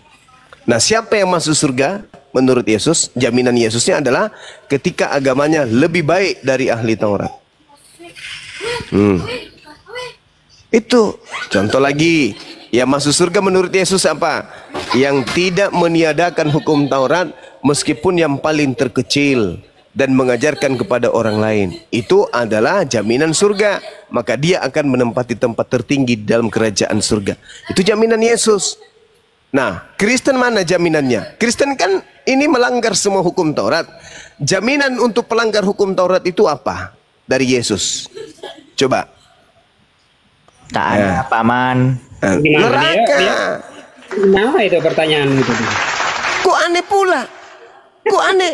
Nah, siapa yang masuk surga? Menurut Yesus, jaminan Yesusnya adalah ketika agamanya lebih baik dari ahli Taurat. Itu contoh lagi. Yang masuk surga menurut Yesus apa? Yang tidak meniadakan hukum Taurat meskipun yang paling terkecil dan mengajarkan kepada orang lain. Itu adalah jaminan surga. Maka dia akan menempati tempat tertinggi di dalam kerajaan surga. Itu jaminan Yesus. Nah, Kristen mana jaminannya? Kristen kan ini melanggar semua hukum Taurat. Jaminan untuk pelanggar hukum Taurat itu apa? Dari Yesus. Coba. Tak ada, Paman. Neraka. Nah, itu pertanyaan itu. Kok aneh pula? Kok aneh?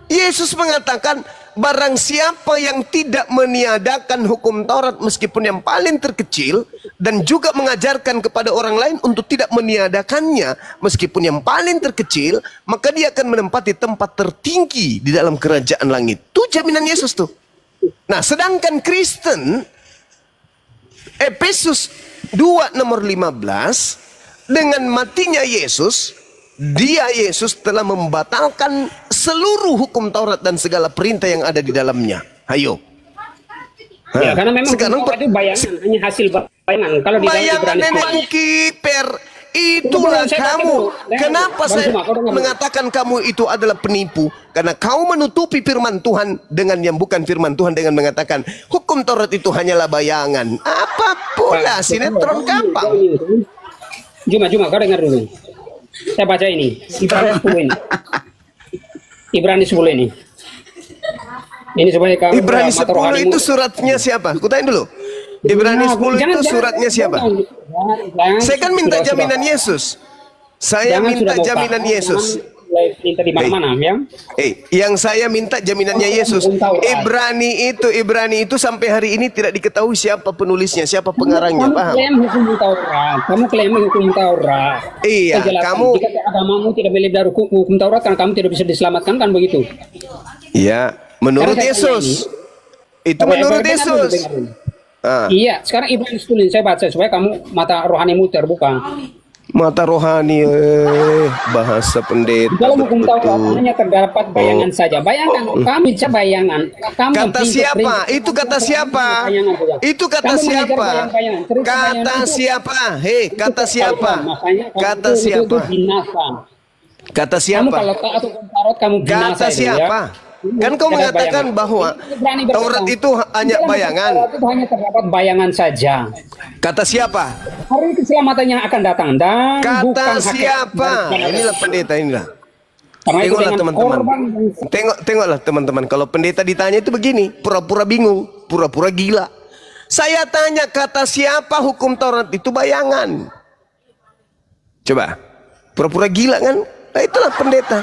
Yesus mengatakan barang siapa yang tidak meniadakan hukum Taurat meskipun yang paling terkecil dan juga mengajarkan kepada orang lain untuk tidak meniadakannya meskipun yang paling terkecil, maka dia akan menempati tempat tertinggi di dalam kerajaan langit. Itu jaminan Yesus tuh. Nah, sedangkan Kristen Efesus 2 nomor 15, dengan matinya Yesus, Yesus telah membatalkan seluruh hukum Taurat dan segala perintah yang ada di dalamnya. Ayo. Ya, karena memang Sekarang itu bayangan, hanya hasil bayangan. Kalau di dalam bayangan Ibrani nenek kiper. Itulah kamu. Kenapa saya mengatakan kamu itu adalah penipu? Karena kau menutupi firman Tuhan dengan yang bukan firman Tuhan dengan mengatakan hukum Taurat itu hanyalah bayangan. Apa pula sinetron gampang? Cuma kau dengar dulu. Saya baca ini, Ibrani 10 ini. Ibrani 10 ini. Ini supaya kamu Ibrani 10 itu suratnya siapa? Kutanya dulu. Ibrani 10 itu suratnya siapa? Saya kan minta jaminan Yesus. Saya minta jaminan Yesus. Minta di mana-mana, ya? Yang saya minta jaminannya Yesus. Ibrani itu sampai hari ini tidak diketahui siapa penulisnya, siapa pengarangnya, paham? Kamu klaim hukum Taurat. Iya, kamu. Jika agamamu tidak beli dari hukum Taurat, karena kamu tidak bisa diselamatkan, kan begitu? Iya, menurut Yesus. Itu menurut Yesus. Iya, sekarang Ibrani 10 saya baca supaya kamu mata rohanimu terbuka. Mata rohani, bahasa pendeta. Dalam hukum Taurat hanya terdapat bayangan saja. Bayangkan, kami bisa bayangan. Kata siapa? Itu kata siapa? Itu kata siapa? Kata siapa? Hei, kata siapa? Kata siapa? Kata siapa? Kamu kalau taat hukum Taurat kamu binasa. Kata siapa? Kan kau mengatakan bahwa Taurat itu hanya bayangan. Taurat itu hanya terdapat bayangan saja. Kata siapa? Hari keselamatan yang akan datang dan kata siapa? Inilah pendeta inilah. Tengoklah teman-teman. Tengoklah teman-teman. Kalau pendeta ditanya itu begini, pura-pura bingung, pura-pura gila. Saya tanya kata siapa hukum Taurat itu bayangan. Coba, pura-pura gila kan? Nah, itulah pendeta.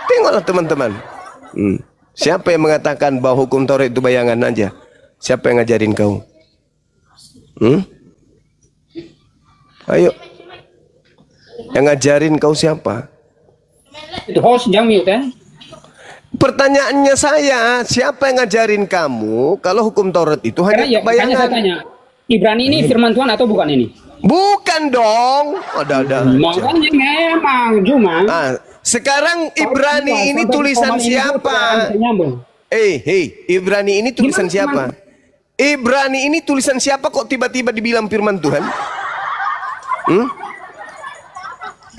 Tengoklah teman-teman. Siapa yang mengatakan bahwa hukum Taurat itu bayangan aja? Siapa yang ngajarin kau? Ayo. Yang ngajarin kau siapa? Itu host jangan mute, Pertanyaannya saya, siapa yang ngajarin kamu kalau hukum Taurat itu hanya bayangan? Saya tanya, Ibrani ini firman Tuhan atau bukan ini? Bukan dong. Ada. Makanya memang cuma. Sekarang Ibrani ini tulisan siapa? Ibrani ini tulisan siapa? Ibrani ini tulisan siapa kok tiba-tiba dibilang firman Tuhan?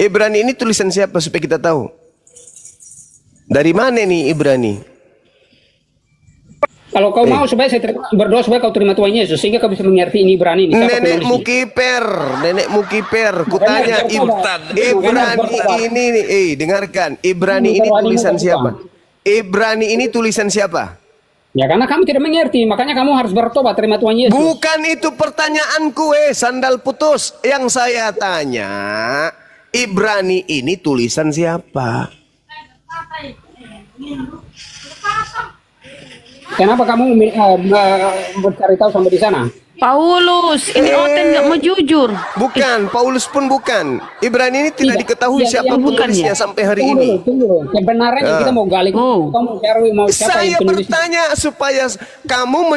Ibrani ini tulisan siapa supaya kita tahu? Dari mana nih Ibrani? Kalau kau mau supaya saya berdoa supaya kau terima Tuhan Yesus sehingga kau bisa mengerti ini Ibrani ini. Nenekmu kiper, kutanya Ibrani ini nih, dengarkan. Ibrani ini tulisan siapa? Ibrani ini tulisan siapa? Ya karena kamu tidak mengerti, makanya kamu harus bertobat terima Tuhan Yesus. Bukan itu pertanyaanku, sandal putus. Yang saya tanya, Ibrani ini tulisan siapa? Kenapa kamu mencari tahu sampai di sana? Paulus, ini Oten nggak mau jujur. Bukan, Paulus pun bukan. Ibrani ini tidak diketahui siapa penulisnya sampai hari ini. Kebenarannya kita mau gali. Kamu cari mau siapa Saya yang penulis? bertanya supaya kamu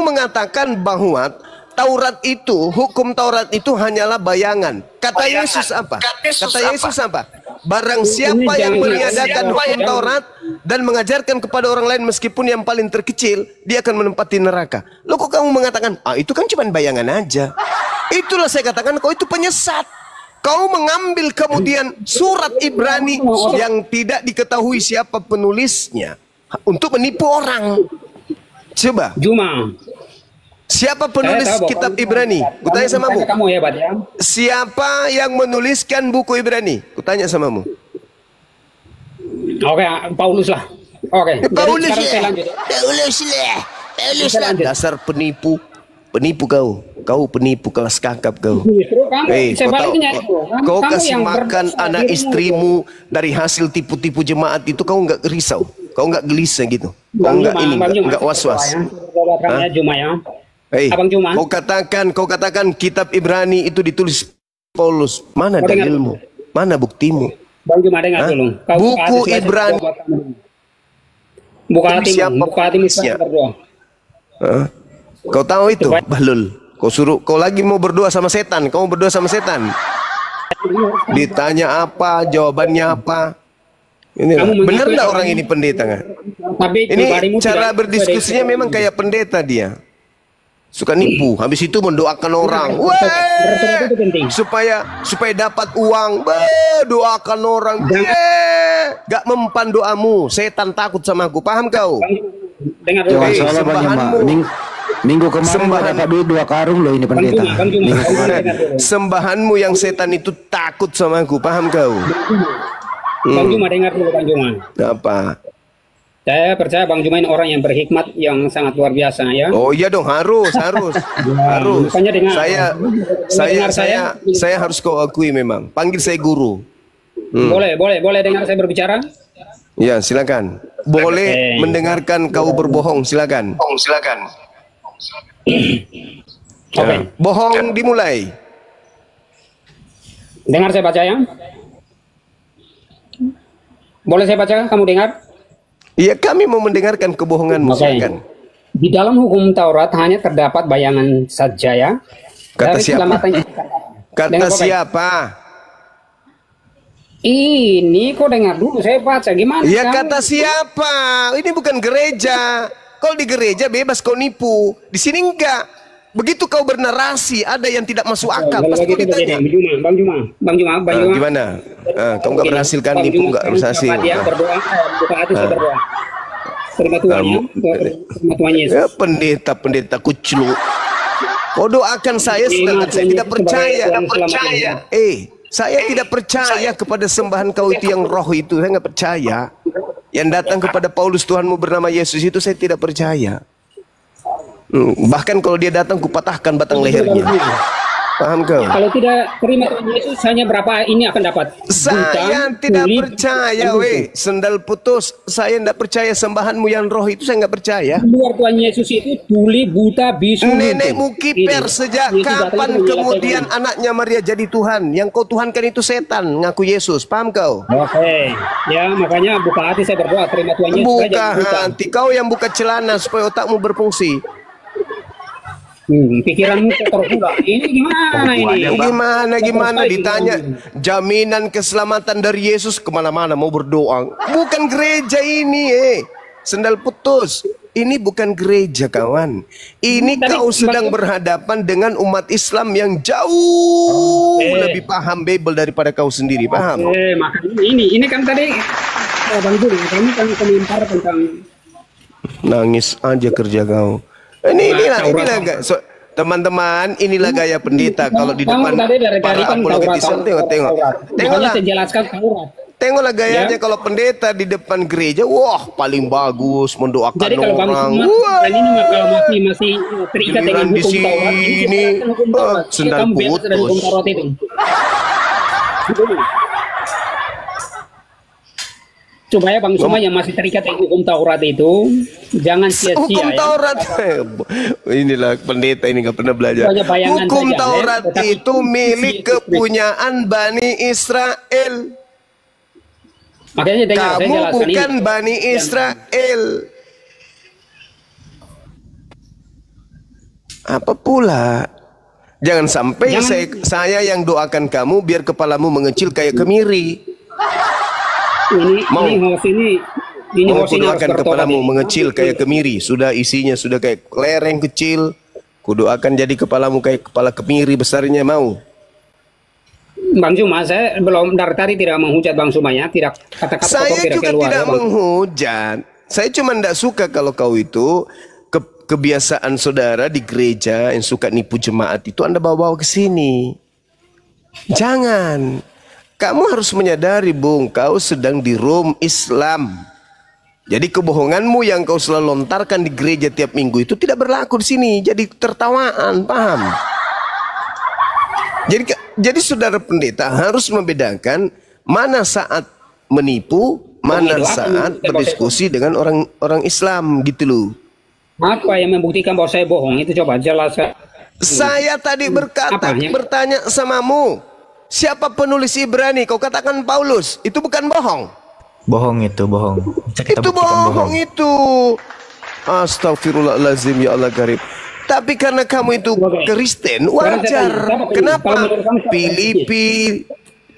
mengatakan bahwa Taurat itu, hukum Taurat itu hanyalah bayangan. Kata Yesus apa? Kata Yesus apa? Barang siapa yang meniadakan hukum Taurat dan mengajarkan kepada orang lain meskipun yang paling terkecil, dia akan menempati neraka. Loh kok kamu mengatakan, itu kan cuma bayangan aja. Itulah saya katakan, kau itu penyesat. Kau mengambil kemudian surat Ibrani yang tidak diketahui siapa penulisnya untuk menipu orang. Coba. Juma. Siapa penulis kitab Ibrani? Kutanya samamu. Kamu hebat ya. Siapa yang menuliskan buku Ibrani? Kutanya samamu. Oke, Paulus lah. Oke. Paulus lah. Paulus lah. Dasar penipu. Penipu kau. Kau penipu kelas kakap kau. Kau kasih makan anak istrimu dari hasil tipu-tipu jemaat itu, kau nggak risau. Kau nggak gelisah gitu. Kau nggak was-was. Kau katakan kitab Ibrani itu ditulis Paulus. Mana dalilmu? Mana buktimu? Bang Juma dengar dulu. Buku Ibrani. Buka hatimu berdoa. Kau tahu itu, Bahlul? Kau lagi mau berdoa sama setan. Kau berdoa sama setan. Ditanya apa, jawabannya apa? Ini benar nggak orang ini pendeta nggak? Ini cara berdiskusinya memang kayak pendeta dia. Suka nipu, habis itu mendoakan orang. Supaya dapat uang. Doakan orang. Gak mempan doamu. Setan takut sama aku. Paham kau? Minggu kemarin dapat duit 2 karung loh ini pendeta. Sembahanmu yang setan itu takut sama aku. Paham kau? Bang Juma dengar dulu, Bang Juma. Apa? Saya percaya Bang Juma ini orang yang berhikmat yang sangat luar biasa ya. Oh iya dong, harus. Harus. Saya harus kau akui memang. Panggil saya guru. Boleh dengar saya berbicara? Ya, silakan. Boleh mendengarkan kau berbohong, silakan. Oke. Bohong dimulai. Dengar saya baca ya. Boleh saya baca? Kamu dengar? Iya, kami mau mendengarkan kebohonganmu. Silakan. Di dalam hukum Taurat hanya terdapat bayangan saja ya. Kata siapa? Kata siapa? Ini kok dengar dulu, saya baca gimana? Ya kata siapa? Ini bukan gereja. Kalau di gereja bebas kau nipu. Di sini enggak. Begitu kau bernarasi, ada yang tidak masuk akal. Pasti kau ditanya. Bang Juma. Gimana? Kau nggak berhasil kan nipu, nggak berhasil. Dia berdoa, buka hati saya berdoa. Terima Tuhan Yesus. Ya, pendeta kuclu. Kau doakan saya sedangkan saya tidak percaya. Saya tidak percaya kepada sembahan kau itu yang roh itu. Saya nggak percaya. Yang datang kepada Paulus Tuhanmu bernama Yesus itu saya tidak percaya. Bahkan kalau dia datang kupatahkan batang lehernya. Paham kau? Kalau tidak terima Tuhan Yesus, hanya berapa ini akan dapat? Saya tidak percaya, sendal putus. Saya tidak percaya sembahanmu yang roh itu, saya nggak percaya. Luar Tuhan Yesus itu tuli, buta, bisu. Nenekmu kiper sejak kapan kemudian anaknya Maria jadi Tuhan? Yang kau tuhankan itu setan, ngaku Yesus. Paham kau? Oke. Ya makanya buka hati saya berdoa, terima Tuhan Yesus. Buka hati, kau yang buka celana supaya otakmu berfungsi. Pikiranmu kotor juga. Ini gimana ini? Gimana ditanya jaminan keselamatan dari Yesus, kemana-mana mau berdoa. Bukan gereja ini, sendal putus. Ini bukan gereja, kawan. Ini kau sedang berhadapan dengan umat Islam yang jauh lebih paham Bible daripada kau sendiri. Paham? Makanya ini kan tadi Bang Juri, kami kan komentar tentang nangis aja kerja kau. Inilah teman-teman, inilah gaya pendeta kalau di depan para apologet Islam. Tengoklah gayanya kalau pendeta di depan gereja, wah paling bagus mendoakan orang. Wah, ini kalau masih terikat dengan di sini sendal putus. supaya Bang Suma yang masih terikat dengan hukum Taurat itu jangan sia-sia Hukum ya. Taurat, inilah pendeta ini nggak pernah belajar. Hanya bayangan Hukum saja, Taurat tetapi itu milik kepunyaan Bani Israel. Makanya dengar, saya Kamu jelaskan bukan ini. Bani Israel. Apa pula? Jangan sampai saya yang doakan kamu biar kepalamu mengecil kayak kemiri. Ini host ini Mau host ini harus kudoakan bertobat kepalamu ini. mengecil kayak kemiri. Sudah isinya sudah kayak lereng kecil. Kudoakan jadi kepalamu kayak kepala kemiri besarnya mau. Bang Suma, saya belum dari tadi tidak menghujat Bang Suma ya, tidak kata-kata Saya tidak juga keluar. tidak ya, Bang. menghujat. Saya cuma tidak suka kalau kau itu kebiasaan saudara di gereja yang suka nipu jemaat itu Anda bawa-bawa ke sini. Jangan. Kamu harus menyadari, Bung, kau sedang di Rom Islam. Jadi kebohonganmu yang kau selalu lontarkan di gereja tiap minggu itu tidak berlaku di sini. Jadi tertawaan, paham? Jadi saudara pendeta harus membedakan mana saat menipu, mana saat berdiskusi dengan orang Islam gitu loh. Apa yang membuktikan bahwa saya bohong itu coba jelaskan. Saya tadi bertanya samamu, siapa penulis Ibrani? Kau katakan Paulus, itu bukan bohong. Bohong itu, bohong. Itu bohong itu. Astagfirullahaladzim, ya Allah karim. Tapi karena kamu itu Kristen, wajar. Kenapa? Filipi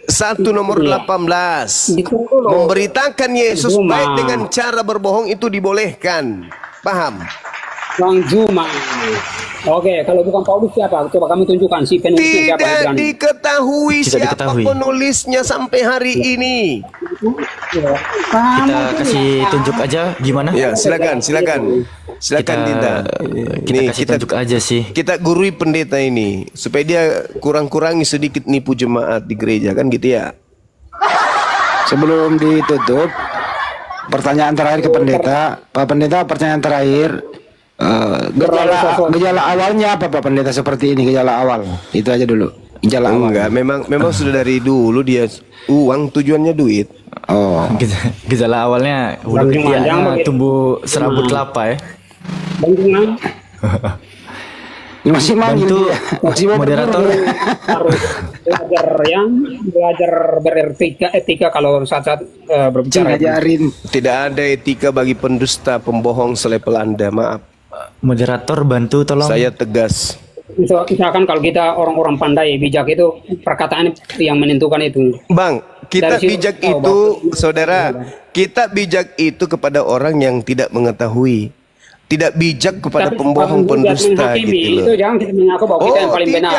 1 nomor 18 memberitakan Yesus baik dengan cara berbohong itu dibolehkan. Paham? Bang Zuma. Oke, kalau bukan Paulus siapa? Coba kami tunjukkan si penulisnya siapa. Tidak diketahui siapa penulisnya sampai hari ini. Kita kasih tunjuk aja gimana? Ya, silakan Dinda. Kita kasih tunjuk aja sih. Kita gurui pendeta ini supaya dia kurang-kurangi sedikit nipu jemaat di gereja kan gitu ya. Sebelum ditutup, pertanyaan terakhir ke pendeta. Pak Pendeta, pertanyaan terakhir. Gejala awalnya apa Pak Pendeta seperti ini, gejala awal? Itu aja dulu. Gejala awal. Enggak, memang sudah dari dulu dia uang tujuannya duit. Oh. Gejala awalnya hulu ketiaknya tumbuh serabut kelapa ya. Masih manggil masih moderator harus belajar beretika kalau saat berbicara. Tidak ada etika bagi pendusta, pembohong, selepel Anda, maaf. Moderator bantu tolong. Saya tegas. Misalkan kalau kita orang-orang pandai bijak itu perkataan yang menentukan itu. Bang, kita bijak itu, saudara, kita bijak itu kepada orang yang tidak mengetahui. Tidak bijak kepada pembohong, pendusta gitu loh. Itu jangan kita mengaku bahwa kita yang paling benar.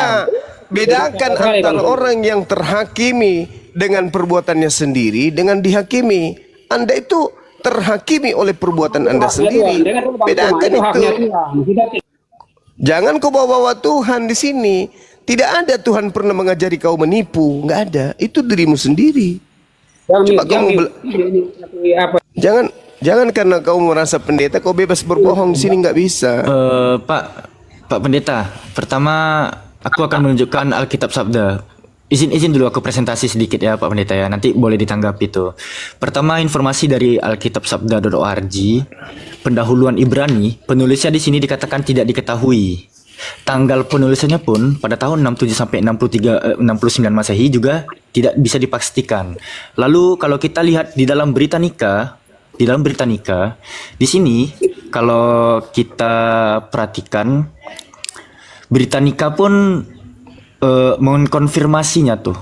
Bedakan antara orang yang terhakimi dengan perbuatannya sendiri dengan dihakimi. Anda itu terhakimi oleh perbuatan Anda sendiri. Bedakan itu. Jangan kau bawa Tuhan di sini. Tidak ada Tuhan pernah mengajari kau menipu, nggak ada. Itu dirimu sendiri. Coba kamu jangan karena kau merasa pendeta kau bebas berbohong di sini, nggak bisa. Pak Pendeta, pertama aku akan menunjukkan Alkitab Sabda. Izin dulu aku presentasi sedikit ya Pak Pendeta ya, nanti boleh ditanggapi tuh. Pertama, informasi dari alkitabsabda.org, pendahuluan Ibrani, penulisnya di sini dikatakan tidak diketahui. Tanggal penulisannya pun pada tahun 67 sampai 69 Masehi juga tidak bisa dipastikan. Lalu kalau kita lihat di dalam Britannica, di sini kalau kita perhatikan Britannica pun mengkonfirmasinya tuh.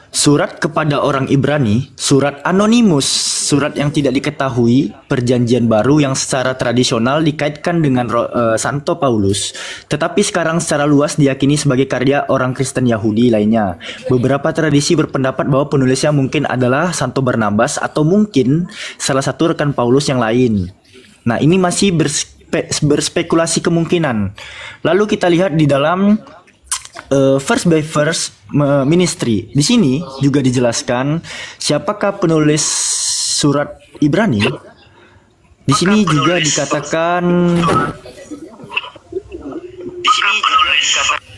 Surat kepada orang Ibrani, surat anonimus, surat yang tidak diketahui, perjanjian baru yang secara tradisional dikaitkan dengan Santo Paulus, tetapi sekarang secara luas diyakini sebagai karya orang Kristen Yahudi lainnya. Beberapa tradisi berpendapat bahwa penulisnya mungkin adalah Santo Barnabas atau mungkin salah satu rekan Paulus yang lain. Nah, ini masih berspekulasi kemungkinan. Lalu kita lihat di dalam First by First Ministry. Di sini juga dijelaskan siapakah penulis surat Ibrani. Di sini juga dikatakan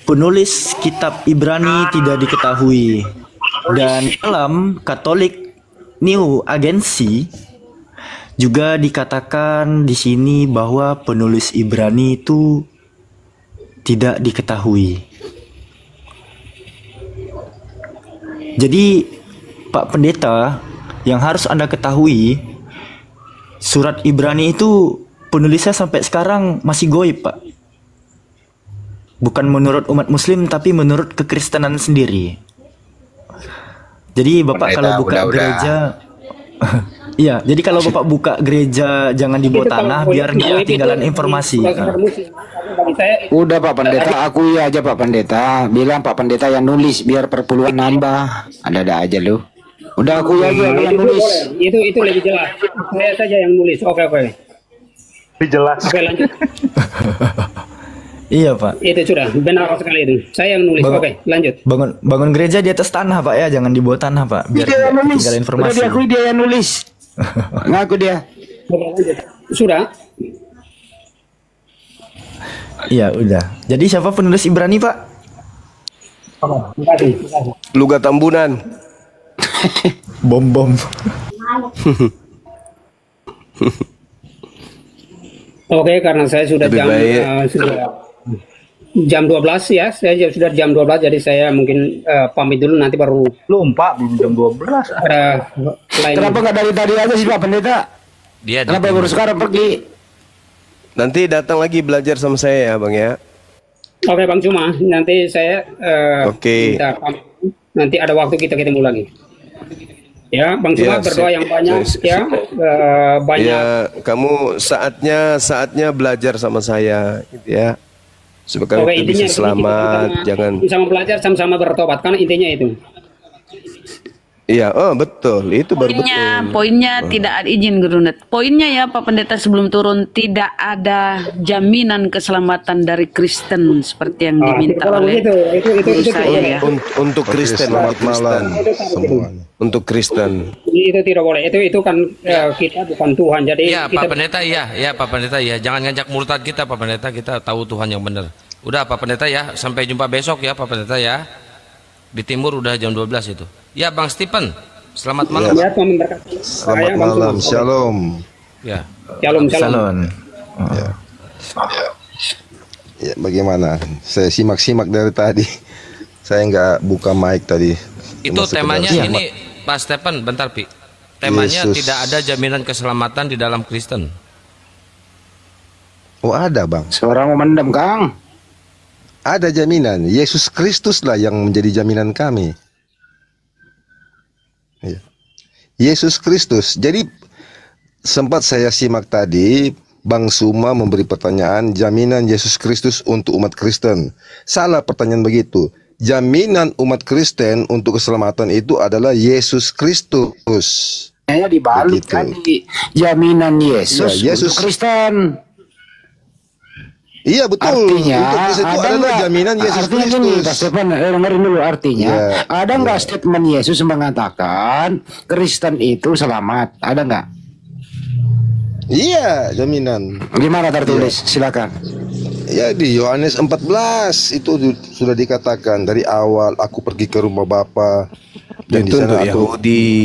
penulis kitab Ibrani tidak diketahui. Dan dalam Katolik New Agency juga dikatakan di sini bahwa penulis Ibrani itu tidak diketahui. Jadi Pak Pendeta, yang harus Anda ketahui, surat Ibrani itu penulisnya sampai sekarang masih goib, Pak. Bukan menurut umat muslim, tapi menurut kekristenan sendiri. Jadi Bapak kalau buka gereja iya, jadi kalau Bapak buka gereja jangan di bawah tanah biar nggak ketinggalan informasi. Udah Pak Pendeta, akui aja Pak Pendeta. Bilang Pak Pendeta yang nulis biar perpuluhan nambah. Ada-ada aja lu. Udah akui aja yang nulis. Itu lebih jelas. Saya saja yang nulis. Oke. Lebih jelas. Oke, lanjut. Iya Pak. Itu sudah benar sekali itu. Saya yang nulis. Oke, lanjut. Bangun gereja di atas tanah Pak ya, jangan di bawah tanah Pak. Biar Dia yang nulis. tinggal informasi. Udah diakui dia yang nulis. Ngaku dia. Oke, lanjut. Sudah. Iya udah. Jadi siapa penulis Ibrani Pak? Luga Tambunan. Bom. Oke, karena saya sudah jam 12 ya, saya sudah jam 12, jadi saya mungkin pamit dulu, nanti baru Belum Pak, belum jam 12. ada lain. Kenapa nggak dari tadi aja sih Pak Pendeta? Dia Kenapa baru sekarang pergi? Nanti datang lagi belajar sama saya ya Bang ya. Oke Bang Cuma, nanti saya Oke. minta pamit. Nanti ada waktu kita ketemu lagi. Ya, Bang Cuma Ya, berdoa yang banyak ya, banyak. Ya, kamu saatnya belajar sama saya gitu ya. Supaya Oke, kita bisa intinya selamat, kita jangan. sama belajar sama-sama bertobat, karena intinya itu. Iya, oh betul, itu baru betul. Poinnya tidak ada izin Gurunda. Poinnya ya Pak Pendeta sebelum turun tidak ada jaminan keselamatan dari Kristen seperti yang diminta Kalau oleh begitu, itu saya ya. Untuk Kristen, Selamat malam semuanya. untuk Kristen. itu tidak boleh. Itu kan kita bukan Tuhan. Jadi Iya kita Pak Pendeta, ya Pak Pendeta, ya jangan ngajak murtad kita Pak Pendeta, kita tahu Tuhan yang benar. Udah Pak Pendeta ya, sampai jumpa besok ya Pak Pendeta ya. Di timur udah jam 12 itu. Ya Bang Stephen, selamat malam. ya, Tuhan memberkati. Selamat Saya, Bang malam, Cuma. shalom. Ya. Shalom. Salon. Ya, bagaimana? Saya simak-simak dari tadi. Saya nggak buka mic tadi. Itu Cuma temanya sekedar ini Pak Stephen, bentar Pi. Temanya Yesus. tidak ada jaminan keselamatan di dalam Kristen. Oh ada Bang. Seorang memendam Kang. Ada jaminan. Yesus Kristus lah yang menjadi jaminan kami. Ya. Yesus Kristus. Jadi sempat saya simak tadi, Bang Suma memberi pertanyaan jaminan Yesus Kristus untuk umat Kristen. Salah pertanyaan begitu. Jaminan umat Kristen untuk keselamatan itu adalah Yesus Kristus. Kayaknya dibalik Begitu. tadi. Jaminan Yesus, Ya, Yesus. untuk Kristen. Iya betul. Artinya Untuk Kristus itu adalah nggak- jaminan Yesus artinya gini, Pak Kristus. Stephen, dengerin dulu artinya. Ya, Ada nggak statement Yesus mengatakan Kristen itu selamat? Ada nggak? Iya, jaminan. Gimana tertulis? Silakan. Ya di Yohanes 14 itu sudah dikatakan dari awal aku pergi ke rumah Bapa dan di Itu sana untuk aku Yahudi.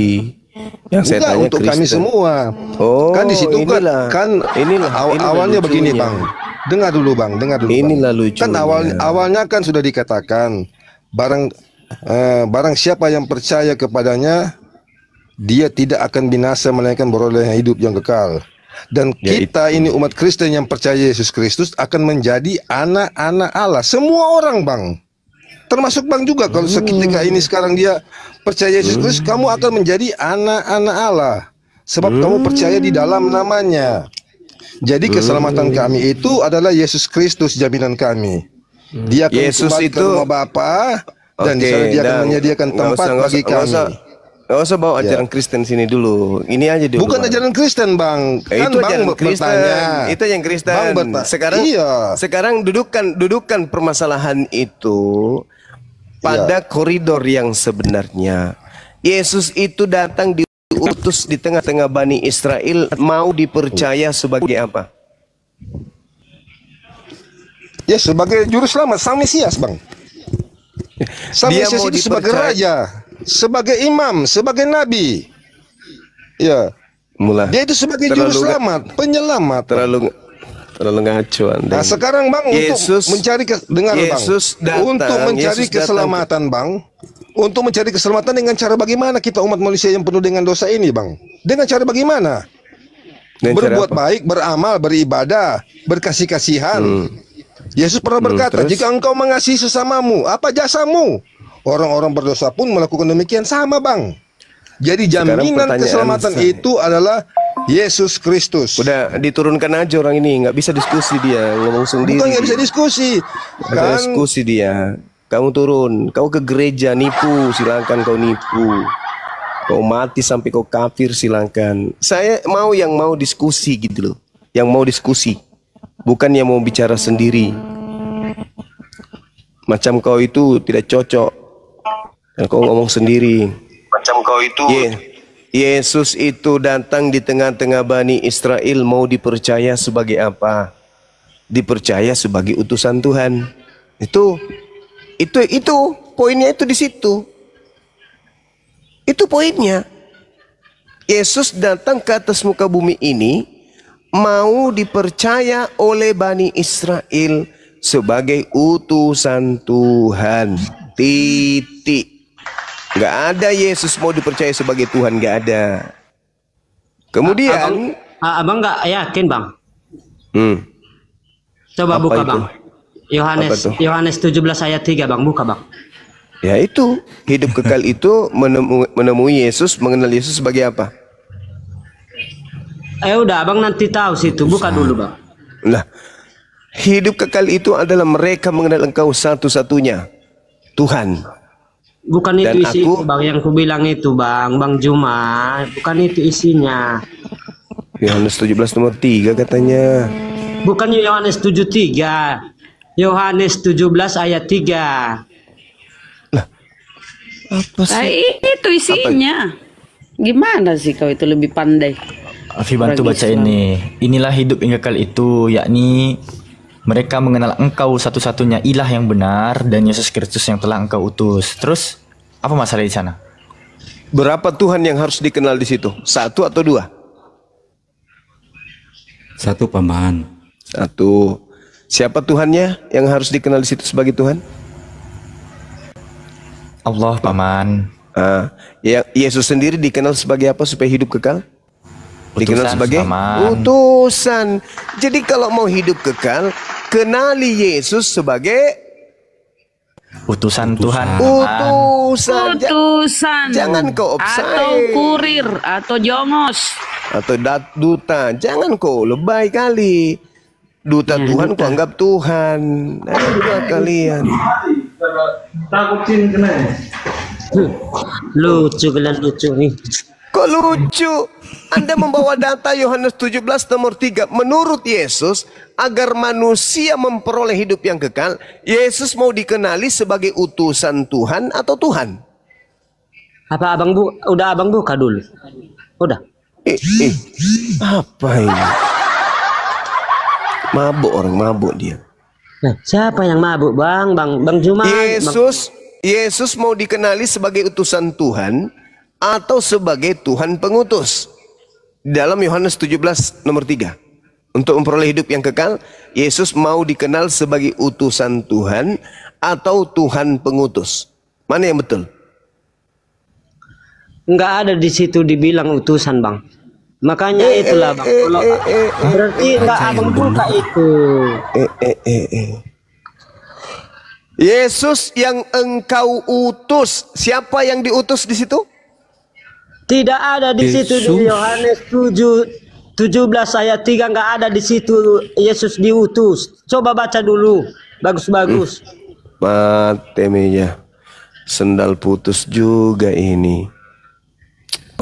Yang saya enggak tanya untuk kami Kristen. semua. Oh, Kan di situ inilah. Inilah awalnya begini lucunya. Bang. Dengar dulu Bang. Inilah Bang. lucunya. Kan awalnya kan sudah dikatakan barang siapa yang percaya kepadanya dia tidak akan binasa melainkan beroleh hidup yang kekal. Dan Ya, kita ini umat Kristen yang percaya Yesus Kristus akan menjadi anak-anak Allah. Semua orang Bang. Termasuk Bang juga kalau ketika ini sekarang dia percaya Yesus Kristus, kamu akan menjadi anak-anak Allah. Sebab kamu percaya di dalam namanya. Jadi keselamatan kami itu adalah Yesus Kristus jaminan kami. Dia akan Yesus kembali ke itu- rumah Bapa dan di Oke, sana dia akan dan menyediakan nggak tempat usah- bagi nggak kami. Nggak usah bawa Ya. ajaran Kristen sini dulu. Ini aja dulu. Bukan Bang. ajaran Kristen Bang. Kan Itu Bang ajaran Kristen. bertanya. Itu yang Kristen. Bang bertanya. Sekarang Iya. sekarang dudukan permasalahan itu pada koridor yang sebenarnya. Yesus itu datang diutus di tengah-tengah Bani Israel, mau dipercaya sebagai apa? Ya sebagai juru selamat, sang Mesias Bang. Sang Dia Mesias mau itu sebagai dipercaya- raja, sebagai imam, sebagai nabi. Ya. Mulai. Dia itu sebagai juru selamat, penyelamat. Terlalu ngaco Anda. Nah, sekarang Bang, Yesus, untuk mencari Yesus Bang, untuk mencari keselamatan Bang, untuk mencari keselamatan dengan cara bagaimana kita umat manusia yang penuh dengan dosa ini Bang? Dengan cara bagaimana? Berbuat baik, beramal, beribadah, berkasih-kasihan. Yesus pernah berkata, jika engkau mengasihi sesamamu, apa jasamu? Orang-orang berdosa pun melakukan demikian sama Bang. Jadi jaminan keselamatan itu adalah Yesus Kristus. Udah diturunkan aja orang ini, nggak bisa diskusi dia, ngomong sendiri. Bukan nggak bisa diskusi, kan? Diskusi dia. Kamu turun, kau ke gereja nipu, silakan kau nipu. Kau mati sampai kau kafir, silakan. Saya mau yang mau diskusi gitu loh, yang mau diskusi, bukan yang mau bicara sendiri. Macam kau itu tidak cocok, dan kau ngomong sendiri. Macam kau itu. Yesus itu datang di tengah-tengah Bani Israel, mau dipercaya sebagai apa? Dipercaya sebagai utusan Tuhan. Itu poinnya itu di situ. Itu poinnya. Yesus datang ke atas muka bumi ini mau dipercaya oleh Bani Israel sebagai utusan Tuhan. Titik. Nggak ada Yesus mau dipercaya sebagai Tuhan, nggak ada. Kemudian abang nggak yakin Bang? Coba apa buka itu? Bang. Yohanes 17 ayat 3 Bang, buka Bang. Ya itu, hidup kekal itu menemui Yesus, mengenal Yesus sebagai apa? Udah Abang nanti tahu situ, buka dulu Bang. Nah, hidup kekal itu adalah mereka mengenal Engkau satu-satunya Tuhan. Bukan itu isi Bang yang ku bilang itu Bang Juma, bukan itu isinya. Yohanes 17 nomor 3 katanya. Bukan Yohanes 7:3. Yohanes 17 ayat 3. Lah. Apa sih? Itu isinya. Gimana sih kau itu lebih pandai? Afi bantu baca ini. Inilah hidup yang kekal itu, yakni mereka mengenal Engkau satu-satunya ilah yang benar dan Yesus Kristus yang telah Engkau utus. Terus apa masalah di sana? Berapa Tuhan yang harus dikenal di situ? 1 atau 2? 1 Paman. 1. Siapa Tuhannya yang harus dikenal di situ sebagai Tuhan? Allah Paman. Yesus sendiri dikenal sebagai apa supaya hidup kekal? Dikenal sebagai Paman. utusan. Jadi kalau mau hidup kekal, kenali Yesus sebagai utusan Tuhan. Utusan. Jangan kau offside. Atau kurir atau jongos atau duta. Jangan kau lebay kali. Duta Tuhan kau anggap Tuhan. Ayo juga kalian. Takutin kena. Lucu kalian lucu nih. Kok lucu? Anda membawa data Yohanes 17 nomor 3. Menurut Yesus, agar manusia memperoleh hidup yang kekal, Yesus mau dikenali sebagai utusan Tuhan atau Tuhan? Apa udah abang buka dulu? Udah. Apa ini? Mabuk orang, mabuk dia. Nah, siapa yang mabuk Bang Juma? Yesus mau dikenali sebagai utusan Tuhan atau sebagai Tuhan pengutus. Dalam Yohanes 17 nomor 3. Untuk memperoleh hidup yang kekal, Yesus mau dikenal sebagai utusan Tuhan atau Tuhan pengutus. Mana yang betul? Enggak ada di situ dibilang utusan Bang. Makanya itulah Bang. Berarti enggak abang buka itu. Yesus yang engkau utus, siapa yang diutus di situ? Tidak ada di situ di Yohanes 17 ayat 3 nggak ada di situ Yesus diutus. Coba baca dulu, bagus-bagus. Matemeja, sendal putus juga ini.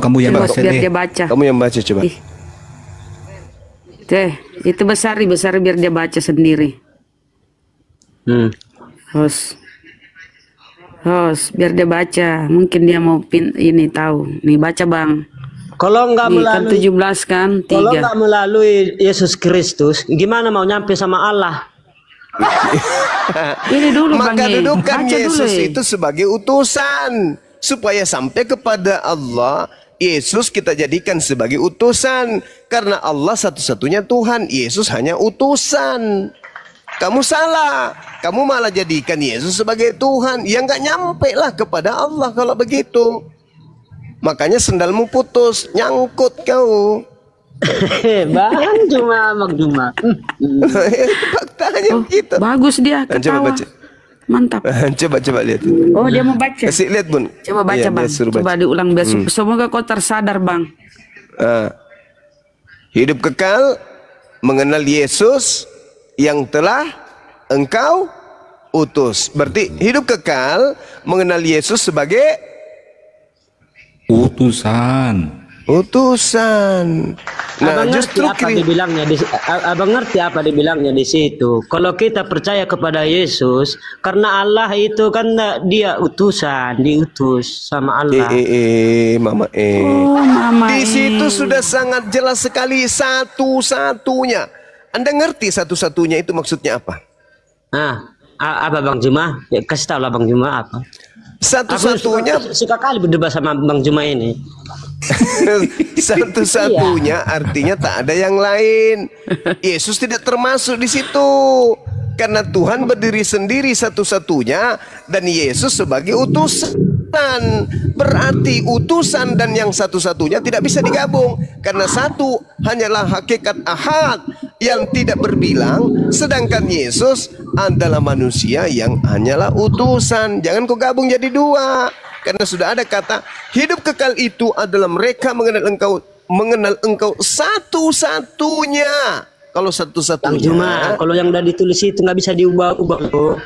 Kamu yang baca biar dia baca. Kamu yang baca coba. Itu besar biar dia baca sendiri. Host, biar dia baca. Mungkin dia mau ini tahu. Nih baca Bang. Kalau nggak melalui 17 kan 3. Kalau nggak melalui Yesus Kristus, gimana mau nyampe sama Allah? Ini dulu Maka Bang. dudukan Baca Yesus dulu, itu sebagai utusan supaya sampai kepada Allah. Yesus kita jadikan sebagai utusan. Karena Allah satu-satunya Tuhan, Yesus hanya utusan. Kamu salah, kamu malah jadikan Yesus sebagai Tuhan. Ya nggak nyampe lah kepada Allah kalau begitu. Makanya sendalmu putus, nyangkut kau. Bang Juma. Faktanya begitu. Bagus dia Coba ketawa. baca. Mantap. Coba lihat. Oh, dia mau baca. Kasih lihat, Bun. Coba baca, Iya, Bang. dia suruh Coba baca. diulang biar semoga kau tersadar, Bang. Hidup kekal mengenal Yesus yang telah engkau utus. Berarti hidup kekal mengenal Yesus sebagai utusan. Nah, Abang ngerti justru apa dibilangnya Abang ngerti apa dibilangnya di situ. Kalau kita percaya kepada Yesus, karena Allah itu kan dia utusan, diutus sama Allah. Mama. Mama. Di situ sudah sangat jelas sekali satu-satunya. Anda ngerti satu-satunya itu maksudnya apa? Apa Bang Juma? Ya, kasih tahu lah Bang Juma apa. Satu-satunya suka kali berdebat sama Bang Juma ini. Satu-satunya artinya tak ada yang lain. Yesus tidak termasuk di situ. Karena Tuhan berdiri sendiri satu-satunya dan Yesus sebagai utusan. Berarti utusan dan yang satu-satunya tidak bisa digabung. Karena satu hanyalah hakikat ahad yang tidak berbilang, sedangkan Yesus adalah manusia yang hanyalah utusan. Jangan kau gabung jadi dua. Karena sudah ada kata hidup kekal itu adalah mereka mengenal engkau satu-satunya. Kalau satu-satunya. Cuma kalau yang udah ditulis itu nggak bisa diubah-ubah tuh.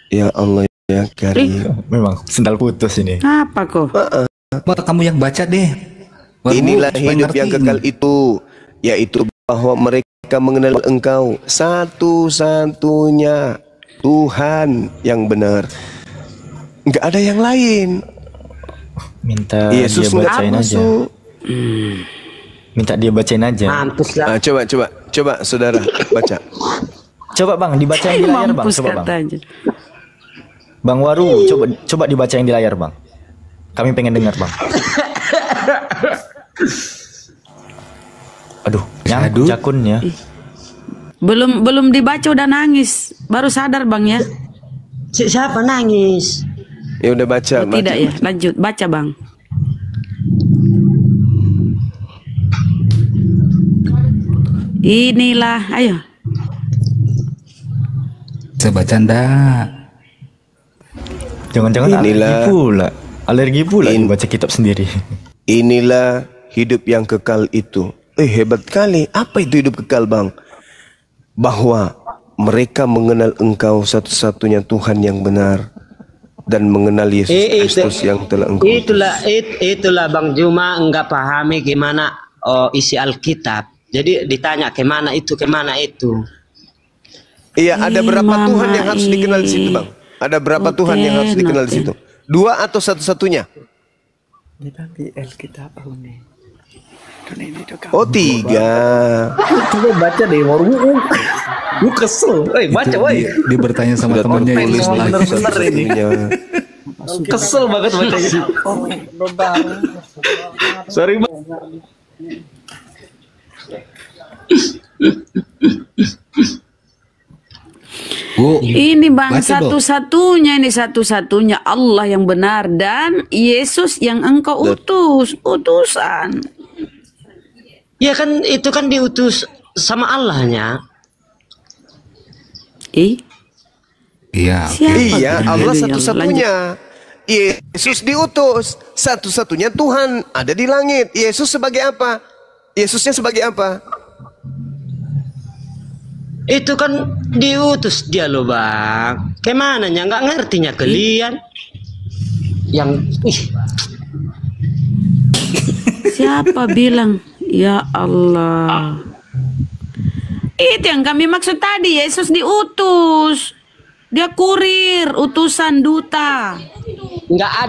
Ya Allah ya Karim. Memang sendal putus ini. Apa kok? Kamu yang baca deh. Inilah hidup yang kekal itu, yaitu bahwa mereka mengenal engkau satu-satunya Tuhan yang benar. Nggak ada yang lain. Minta Yesus dia bacain aja. Minta dia bacain aja. Mampus lah. Coba saudara baca. Coba Bang, dibacain di layar Bang. Coba Bang. Bang Waru, coba dibacain di layar Bang. Kami pengen dengar Bang. Aduh, nyangkut jakunnya. Belum dibaca udah nangis. Baru sadar Bang ya. Siapa nangis? Ya udah baca. Tidak ya, lanjut baca Bang. Inilah, ayo. Saya baca ndak. Jangan-jangan alergi pula baca kitab sendiri. Inilah hidup yang kekal itu. Hebat kali. Apa itu hidup kekal Bang? Bahwa mereka mengenal engkau satu-satunya Tuhan yang benar dan mengenal Yesus Kristus yang telah engkau. Itulah Bang Juma enggak pahami gimana isi Alkitab. Jadi ditanya kemana itu. Iya, ada berapa Tuhan yang harus dikenal di situ Bang? Ada berapa Tuhan yang harus dikenal di situ? Dua atau satu-satunya? Oh, tiga. Coba baca deh, Lu kesel. Baca woy. Dia bertanya sama temannya yang bener ini. Kesel banget bacanya. Sorry Bang. Ini Bang satu-satunya Allah yang benar dan Yesus yang engkau utusan. Ya kan itu kan diutus sama Allahnya. Iya. Iya, Allah satu-satunya. Yesus diutus, satu-satunya Tuhan ada di langit. Yesus sebagai apa? Yesusnya sebagai apa? Itu kan diutus dia loh Bang. Kemananya nggak ngertinya kalian? Siapa bilang? Ya Allah. Itu yang kami maksud tadi. Yesus diutus. Dia kurir, utusan, duta. Nggak ada